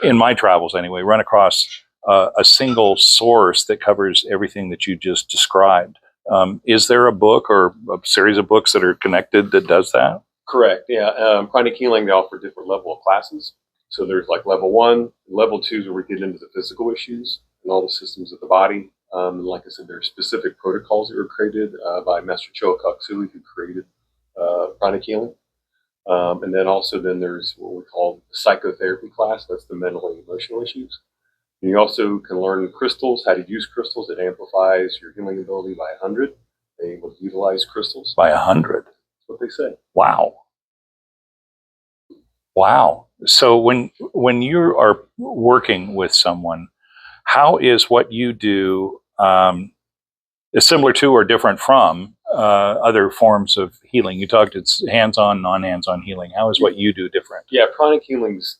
in my travels anyway, run across a single source that covers everything that you just described. Is there a book or a series of books that are connected that does that?
Correct. Yeah. Pranic healing, they offer different level of classes. So there's like level 1, level 2 is where we get into the physical issues and all the systems of the body. Like I said, there are specific protocols that were created by Master Choa Koksui, who created pranic healing. And then there's what we call the psychotherapy class. That's the mental and emotional issues. And you also can learn crystals, how to use crystals. It amplifies your healing ability by 100. They're able to utilize crystals.
By 100?
That's what they say.
Wow. So when you are working with someone, how is what you do is similar to or different from other forms of healing? You talked it's hands-on, non-hands-on healing. How is what you do different?
Yeah, pranic healing's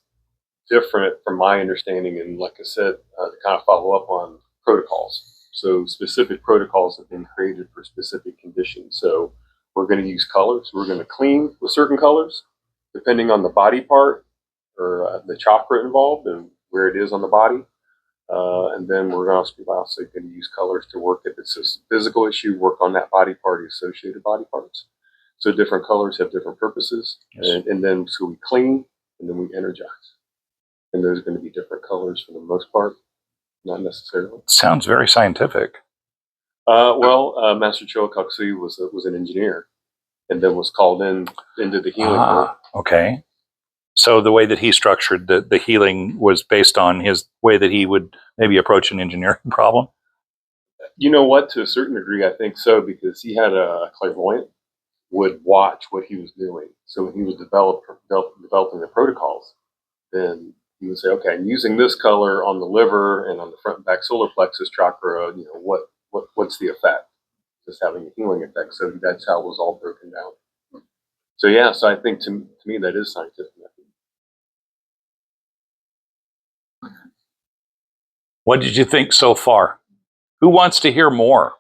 different from my understanding, and like I said, to kind of follow up on protocols. So specific protocols have been created for specific conditions. So we're going to use colors. We're going to clean with certain colors, depending on the body part or the chakra involved and where it is on the body. And then we're also going to use colors to work if it's a physical issue, work on that body part, the associated body parts. So different colors have different purposes.
Yes.
And then so we clean and then we energize. And there's going to be different colors for the most part, not necessarily.
Sounds very scientific.
Master Choa was an engineer and then was called into the healing world.
Okay. So the way that he structured the healing was based on his way that he would maybe approach an engineering problem?
You know what? To a certain degree, I think so, because he had a clairvoyant would watch what he was doing. So when he was developing the protocols, then he would say, okay, I'm using this color on the liver and on the front and back solar plexus chakra. You know, what's the effect? Just having a healing effect. So that's how it was all broken down. So yeah, so I think to me that is scientific.
What did you think so far? Who wants to hear more?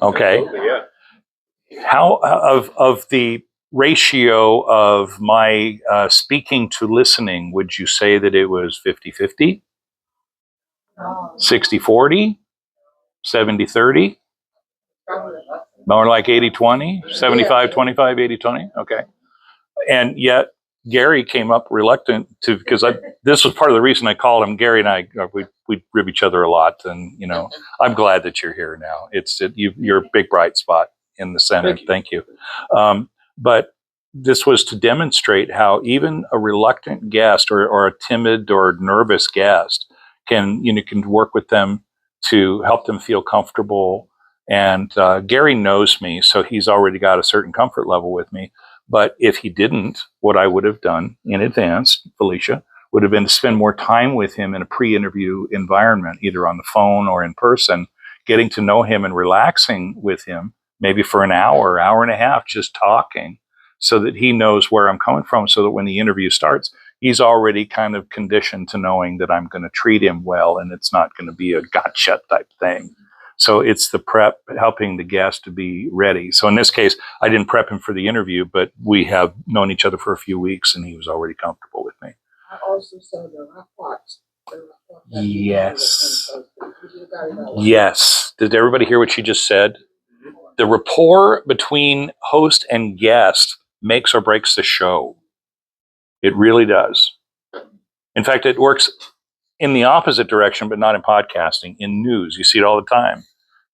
Okay.
Absolutely, yeah.
How of the ratio of my speaking to listening, would you say that it was 50-50? 60-40? 70-30? More like 80-20? 75-25, 80-20? Okay. And yet Gary came up reluctant to, because this was part of the reason I called him. Gary and I, we rib each other a lot, and I'm glad that you're here now. You're a big bright spot in the Senate. Thank you. But this was to demonstrate how even a reluctant guest or a timid or nervous guest can work with them to help them feel comfortable. And Gary knows me, so he's already got a certain comfort level with me. But if he didn't, what I would have done in advance, Felicia, would have been to spend more time with him in a pre-interview environment, either on the phone or in person, getting to know him and relaxing with him, maybe for an hour, hour and a half, just talking, so that he knows where I'm coming from, so that when the interview starts, he's already kind of conditioned to knowing that I'm going to treat him well and it's not going to be a gotcha type thing. So it's the prep, helping the guest to be ready. So in this case, I didn't prep him for the interview, but we have known each other for a few weeks and he was already comfortable with me.
I also saw the reports.
Yes. Yes. Did everybody hear what she just said? The rapport between host and guest makes or breaks the show. It really does. In fact, it works in the opposite direction, but not in podcasting. In news, you see it all the time.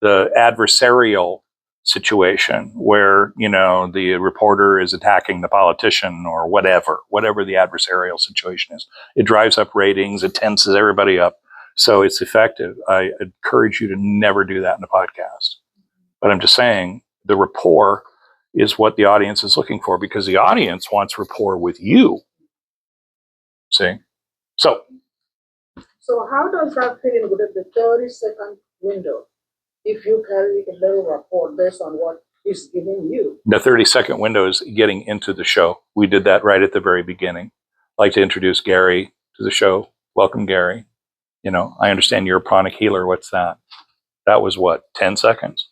The adversarial situation where, the reporter is attacking the politician or whatever the adversarial situation is. It drives up ratings. It tenses everybody up. So it's effective. I encourage you to never do that in a podcast. But I'm just saying the rapport is what the audience is looking for, because the audience wants rapport with you. See? So
how does that fit in with the 30-second window? If you carry a little report based on what he's giving you.
the 30-second window is getting into the show. We did that right at the very beginning. I'd like to introduce Gary to the show. Welcome, Gary. I understand you're a pranic healer. What's that? That was what, 10 seconds?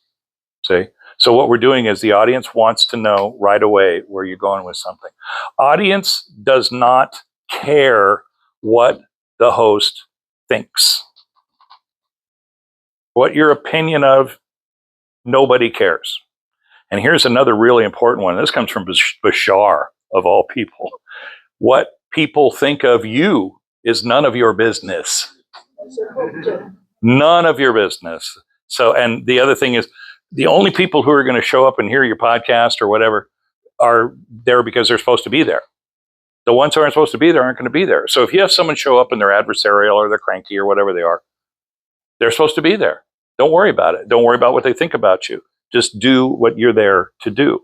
See? So what we're doing is the audience wants to know right away where you're going with something. Audience does not care what the host thinks. What your opinion of, nobody cares. And here's another really important one. This comes from Bashar, of all people. What people think of you is none of your business. None of your business. So, and the other thing is, the only people who are going to show up and hear your podcast or whatever are there because they're supposed to be there. The ones who aren't supposed to be there aren't going to be there. So if you have someone show up and they're adversarial or they're cranky or whatever they are, they're supposed to be there. Don't worry about it. Don't worry about what they think about you. Just do what you're there to do,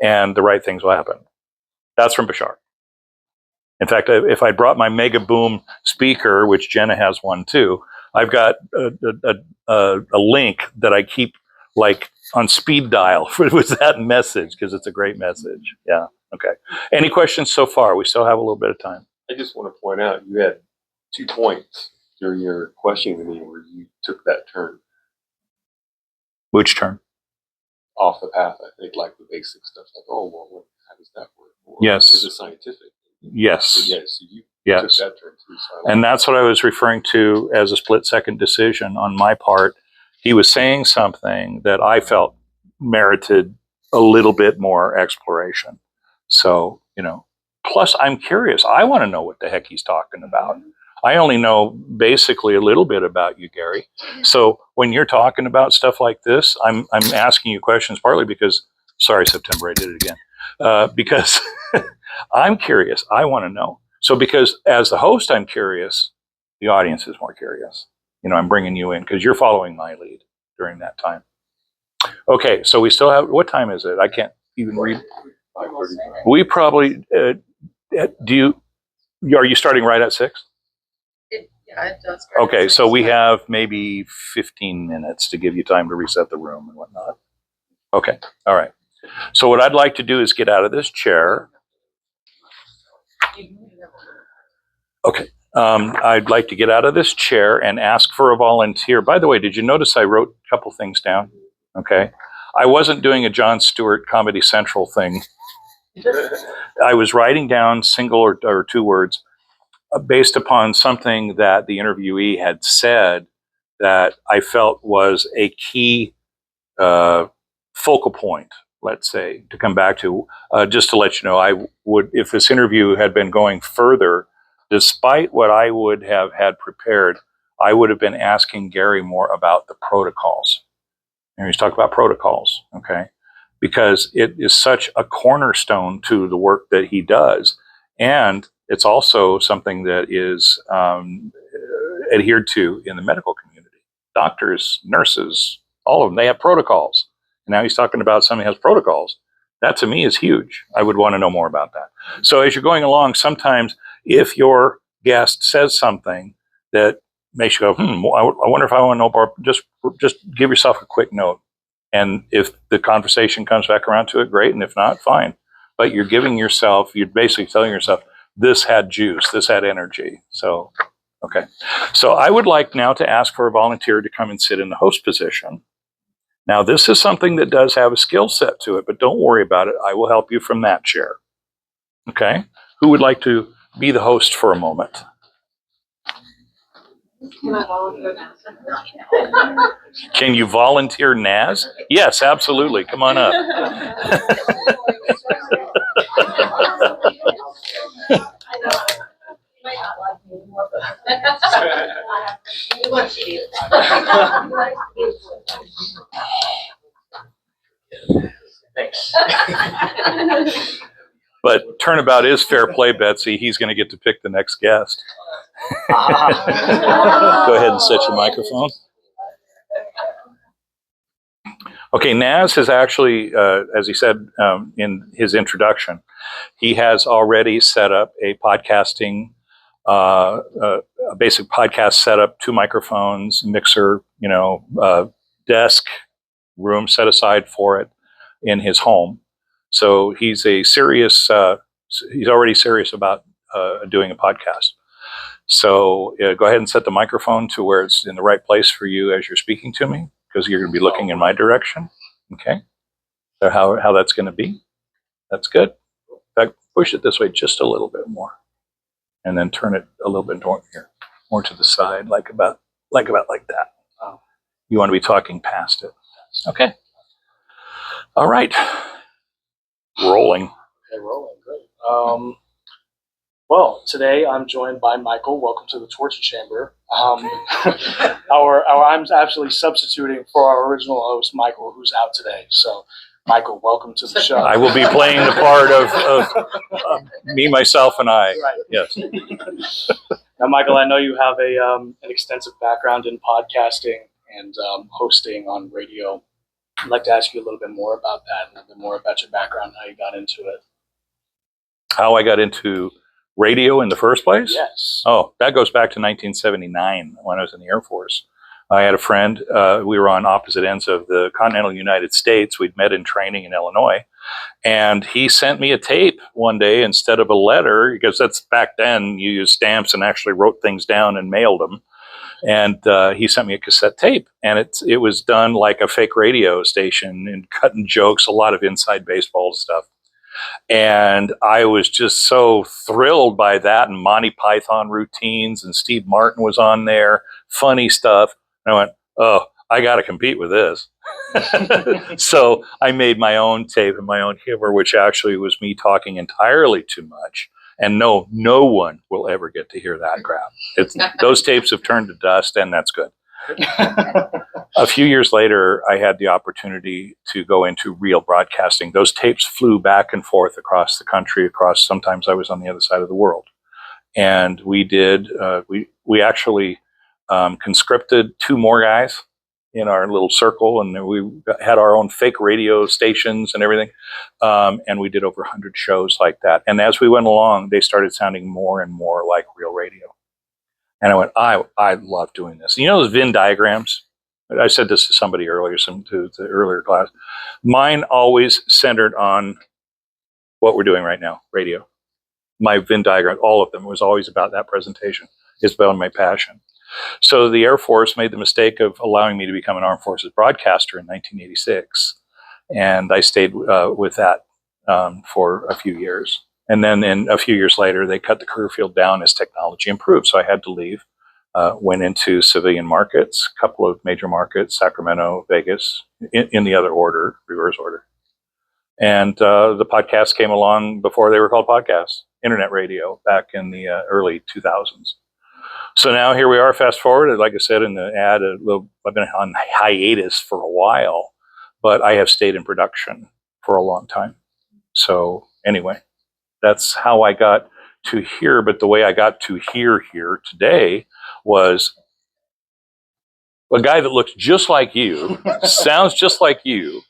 and the right things will happen. That's from Bashar. In fact, if I brought my Mega Boom speaker, which Jenna has one too, I've got a link that I keep like on speed dial with that message, because it's a great message. Yeah. Okay. Any questions so far? We still have a little bit of time.
I just want to point out you had 2 points during your questioning to me where you took that turn.
Which turn?
Off the path, I think, like the basic stuff, like, oh, well, how does that work? Or
yes.
is it scientific?
Yes.
Yes, you
Yes.
took that turn too. So
And that's what I was referring to as a split second decision on my part. He was saying something that I felt merited a little bit more exploration. So, plus I'm curious. I want to know what the heck he's talking about. I only know basically a little bit about you, Gary. So when you're talking about stuff like this, I'm asking you questions partly because, sorry, September, I did it again. Because I'm curious. I want to know. So because as the host, I'm curious, the audience is more curious. I'm bringing you in because you're following my lead during that time. Okay, so we still have, what time is it? I can't even read.
5:35.
We probably, are you starting right at 6?
Yeah, it does. start at
Okay,
6,
so we
but-
have maybe 15 minutes to give you time to reset the room and whatnot. Okay, all right. So what I'd like to do is get out of this chair. Okay. I'd like to get out of this chair and ask for a volunteer. By the way, did you notice I wrote a couple things down? Okay. I wasn't doing a Jon Stewart Comedy Central thing. I was writing down single or two words based upon something that the interviewee had said that I felt was a key focal point, let's say, to come back to. Just to let you know, I would, if this interview had been going further, despite what I would have had prepared, I would have been asking Gary more about the protocols. And he's talking about protocols, okay? Because it is such a cornerstone to the work that he does. And it's also something that is adhered to in the medical community. Doctors, nurses, all of them, they have protocols. And now he's talking about something that has protocols. That to me is huge. I would want to know more about that. So as you're going along, sometimes if your guest says something that makes you go, I wonder if I want to know more, just give yourself a quick note. And if the conversation comes back around to it, great. And if not, fine. But you're basically telling yourself, this had juice, this had energy. So, okay. So I would like now to ask for a volunteer to come and sit in the host position. Now, this is something that does have a skill set to it, but don't worry about it. I will help you from that chair. Okay? Who would like to be the host for a moment?
Can I volunteer now?
Can you volunteer Naz? Yes, absolutely. Come on up.
Thanks.
But turnabout is fair play, Betsy. He's going to get to pick the next guest. Go ahead and set your microphone. Okay, Naz has actually, as he said in his introduction, he has already set up a podcasting, a basic podcast setup, 2 microphones, mixer, desk, room set aside for it in his home. So he's he's already serious about doing a podcast. So go ahead and set the microphone to where it's in the right place for you as you're speaking to me, because you're going to be looking in my direction. Okay. So how that's going to be. That's good. In fact, push it this way just a little bit more. And then turn it a little bit more to the side, like about like that. You want to be talking past it. Okay. All right. Rolling.
Okay, rolling. Great. Well, today I'm joined by Michael. Welcome to the torture chamber. I'm actually substituting for our original host, Michael, who's out today. So, Michael, welcome to the show.
I will be playing the part of me, myself, and I.
Right.
Yes.
Now, Michael, I know you have an extensive background in podcasting and hosting on radio. I'd like to ask you a little bit more about that, and a bit more about your background, how you got into it.
How I got into radio in the first place?
Yes.
Oh, that goes back to 1979 when I was in the Air Force. I had a friend. We were on opposite ends of the continental United States. We'd met in training in Illinois. And he sent me a tape one day instead of a letter, because that's back then you used stamps and actually wrote things down and mailed them. And he sent me a cassette tape, and it was done like a fake radio station and cutting jokes, a lot of inside baseball stuff. And I was just so thrilled by that. And Monty Python routines, and Steve Martin was on there, funny stuff. And I went, oh, I got to compete with this. So I made my own tape and my own humor, which actually was me talking entirely too much. And no one will ever get to hear that crap. Those tapes have turned to dust, and that's good. A few years later, I had the opportunity to go into real broadcasting. Those tapes flew back and forth across the country, sometimes I was on the other side of the world. And we did, we actually conscripted 2 more guys in our little circle, and we had our own fake radio stations and everything. And we did over 100 shows like that. And as we went along, they started sounding more and more like real radio. And I went, I love doing this. You know those Venn diagrams? I said this to somebody earlier, to the earlier class. Mine always centered on what we're doing right now, radio. My Venn diagram, all of them, was always about that presentation. It's about my passion. So the Air Force made the mistake of allowing me to become an Armed Forces broadcaster in 1986. And I stayed with that for a few years. And then a few years later, they cut the career field down as technology improved. So I had to leave, went into civilian markets, a couple of major markets, Sacramento, Vegas, in the other order, reverse order. And the podcast came along before they were called podcasts, internet radio, back in the early 2000s. So now here we are, fast forward, like I said in the ad, I've been on hiatus for a while, but I have stayed in production for a long time. So anyway, that's how I got to here. But the way I got to here today was a guy that looks just like you, sounds just like you,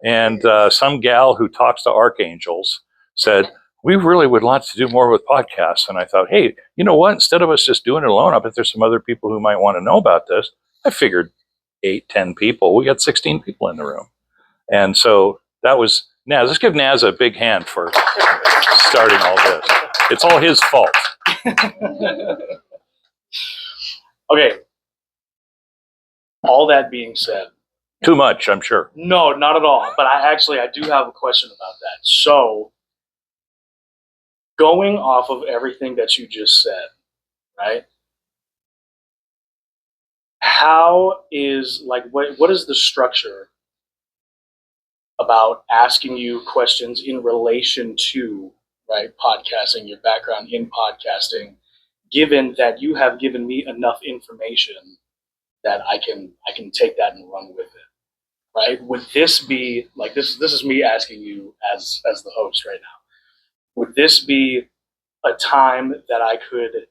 and some gal who talks to archangels said, we really would like to do more with podcasts. And I thought, hey, you know what? Instead of us just doing it alone, I bet there's some other people who might want to know about this. I figured 8, 10 people. We got 16 people in the room. And so that was Naz. Let's give Naz a big hand for starting all this. It's all his fault.
Okay. All that being said.
Too much, I'm sure.
No, not at all. But I do have a question about that. So, going off of everything that you just said, right? How is, like, what is the structure about asking you questions in relation to, right, podcasting, your background in podcasting, given that you have given me enough information that I can take that and run with it, right? Would this be, like, this is me asking you as the host right now, would this be a time that I could,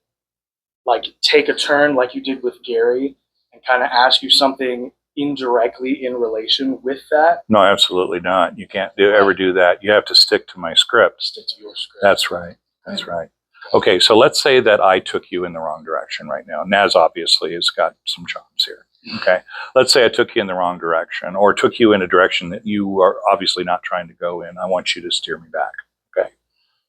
like, take a turn like you did with Gary and kind of ask you something indirectly in relation with that?
No, absolutely not. You can't ever do that. You have to stick to my script.
Stick to your script.
That's right. That's right. Okay, so let's say that I took you in the wrong direction right now. Naz obviously has got some chops here. Okay, let's say I took you in the wrong direction, or took you in a direction that you are obviously not trying to go in. I want you to steer me back. Okay,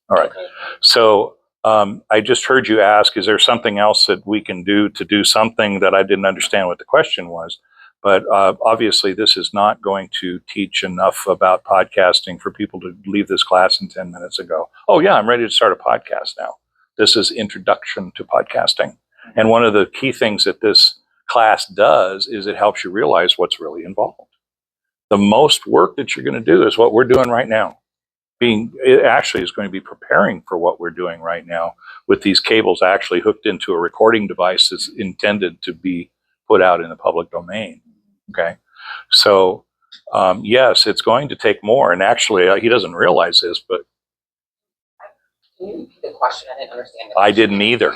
all right.
Okay.
So I just heard you ask, is there something else that we can do to do something that I didn't understand what the question was? But obviously, this is not going to teach enough about podcasting for people to leave this class in 10 minutes and go, oh, yeah, I'm ready to start a podcast now. This is introduction to podcasting. And one of the key things that this class does is it helps you realize what's really involved. The most work that you're going to do is what we're doing right now. It actually is going to be preparing for what we're doing right now with these cables actually hooked into a recording device that's intended to be put out in the public domain. Okay. So, yes, it's going to take more. And actually, he doesn't realize this, but
Can you repeat the question? I didn't understand it.
I didn't either.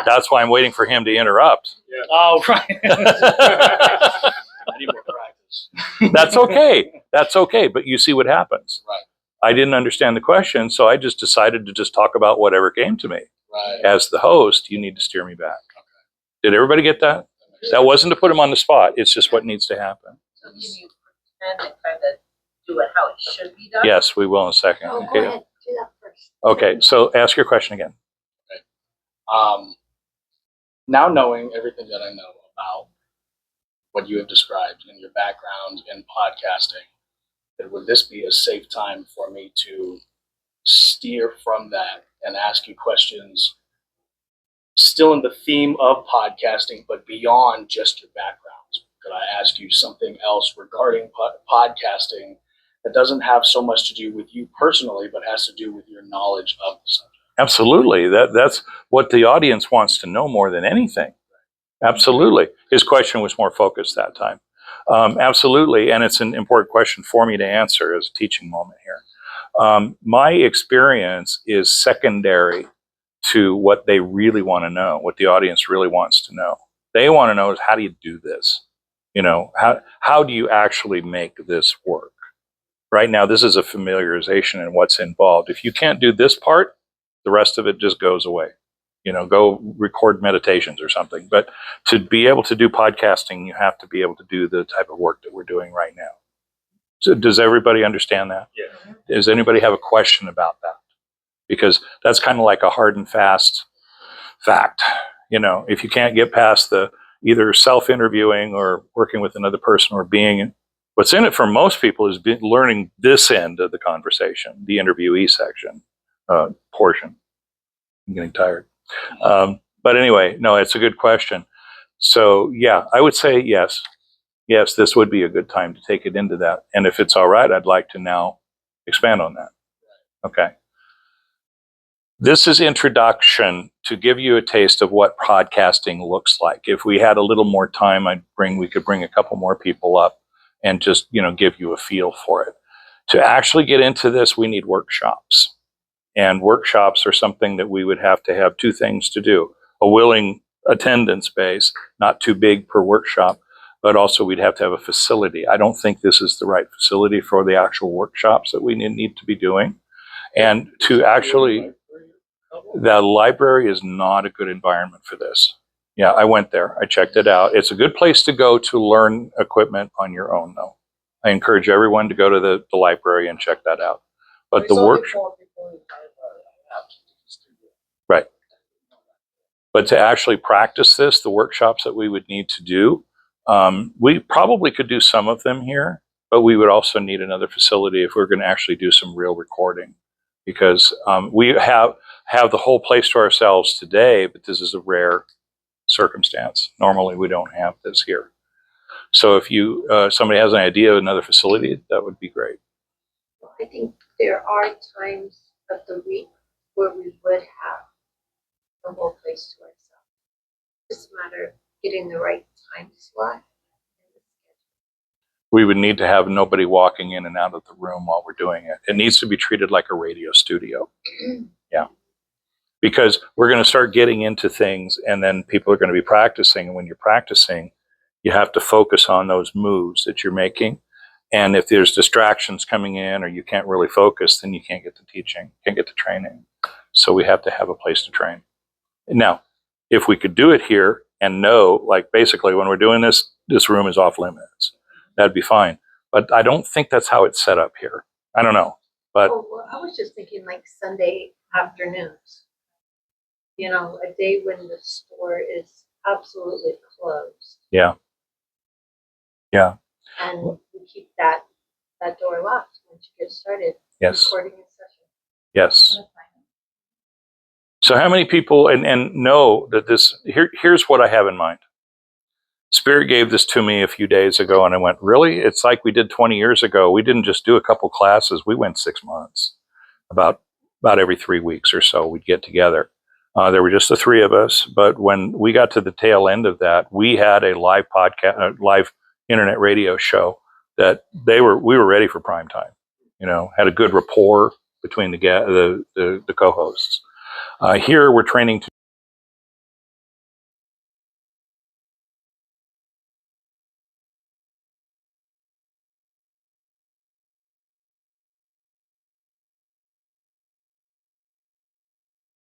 That's why I'm waiting for him to interrupt.
Yeah. Oh, right. I need more practice.
That's okay. That's okay. But you see what happens.
Right.
I didn't understand the question, so I just decided to just talk about whatever came to me.
Right.
As the host, you need to steer me back. Okay. Did everybody get that? That wasn't to put him on the spot. It's just what needs to happen.
So can you pretend and kind of do it how it should be done?
Yes, we will in a second.
Oh,
Okay.
go ahead, do that first.
Okay, so ask your question again.
Now knowing everything that I know about what you have described in your background in podcasting, then would this be a safe time for me to steer from that and ask you questions still in the theme of podcasting, but beyond just your backgrounds? Could I ask you something else regarding podcasting that doesn't have so much to do with you personally, but has to do with your knowledge of the subject?
Absolutely. That's what the audience wants to know more than anything. Absolutely. His question was more focused that time. Absolutely. And it's an important question for me to answer as a teaching moment here. My experience is secondary to what they really want to know, what the audience really wants to know. They want to know is, how do you do this? How do you actually make this work? Right now, this is a familiarization in what's involved. If you can't do this part, the rest of it just goes away. Go record meditations or something. But to be able to do podcasting, you have to be able to do the type of work that we're doing right now. So does everybody understand that?
Yeah.
Does anybody have a question about that? Because that's kind of like a hard and fast fact. If you can't get past the either self-interviewing or working with another person or being, what's in it for most people is learning this end of the conversation, the interviewee section portion. I'm getting tired. But anyway, no, it's a good question. So yeah, I would say yes. Yes, this would be a good time to take it into that. And if it's all right, I'd like to now expand on that. Okay. This is introduction to give you a taste of what podcasting looks like. If we had a little more time, we could bring a couple more people up and just, give you a feel for it. To actually get into this, we need workshops. And workshops are something that we would have to have two things to do: a willing attendance base, not too big per workshop, but also we'd have to have a facility. I don't think this is the right facility for the actual workshops that we need to be doing. And to actually, the library is not a good environment for this. Yeah, I went there. I checked it out. It's a good place to go to learn equipment on your own, though. I encourage everyone to go to the library and check that out. But the workshop, right. But to actually practice this, the workshops that we would need to do, we probably could do some of them here, but we would also need another facility if we're going to actually do some real recording, because we have the whole place to ourselves today, but this is a rare circumstance. Normally, we don't have this here. So if somebody has an idea of another facility, that would be great.
I think there are times of the week where we would have the whole place to ourselves. It's a matter of getting the right time slot.
We would need to have nobody walking in and out of the room while we're doing it. It needs to be treated like a radio studio. Yeah. Because we're going to start getting into things, and then people are going to be practicing. And when you're practicing, you have to focus on those moves that you're making. And if there's distractions coming in or you can't really focus, then you can't get to teaching, can't get to training. So we have to have a place to train. Now, if we could do it here and know, like basically when we're doing this, this room is off limits, that'd be fine. But I don't think that's how it's set up here. I don't know. But
well, I was just thinking like Sunday afternoons. A day when the store is absolutely closed.
Yeah. Yeah.
And we keep that door locked once you get started.
Yes.
Recording a session.
Yes. So how many people and know that this, here's what I have in mind. Spirit gave this to me a few days ago, and I went, really? It's like we did 20 years ago. We didn't just do a couple classes. We went 6 months. About every 3 weeks or so, we'd get together. There were just the three of us, but when we got to the tail end of that, we had a live podcast, live internet radio show that we were ready for prime time. Had a good rapport between the co-hosts. Here we're training to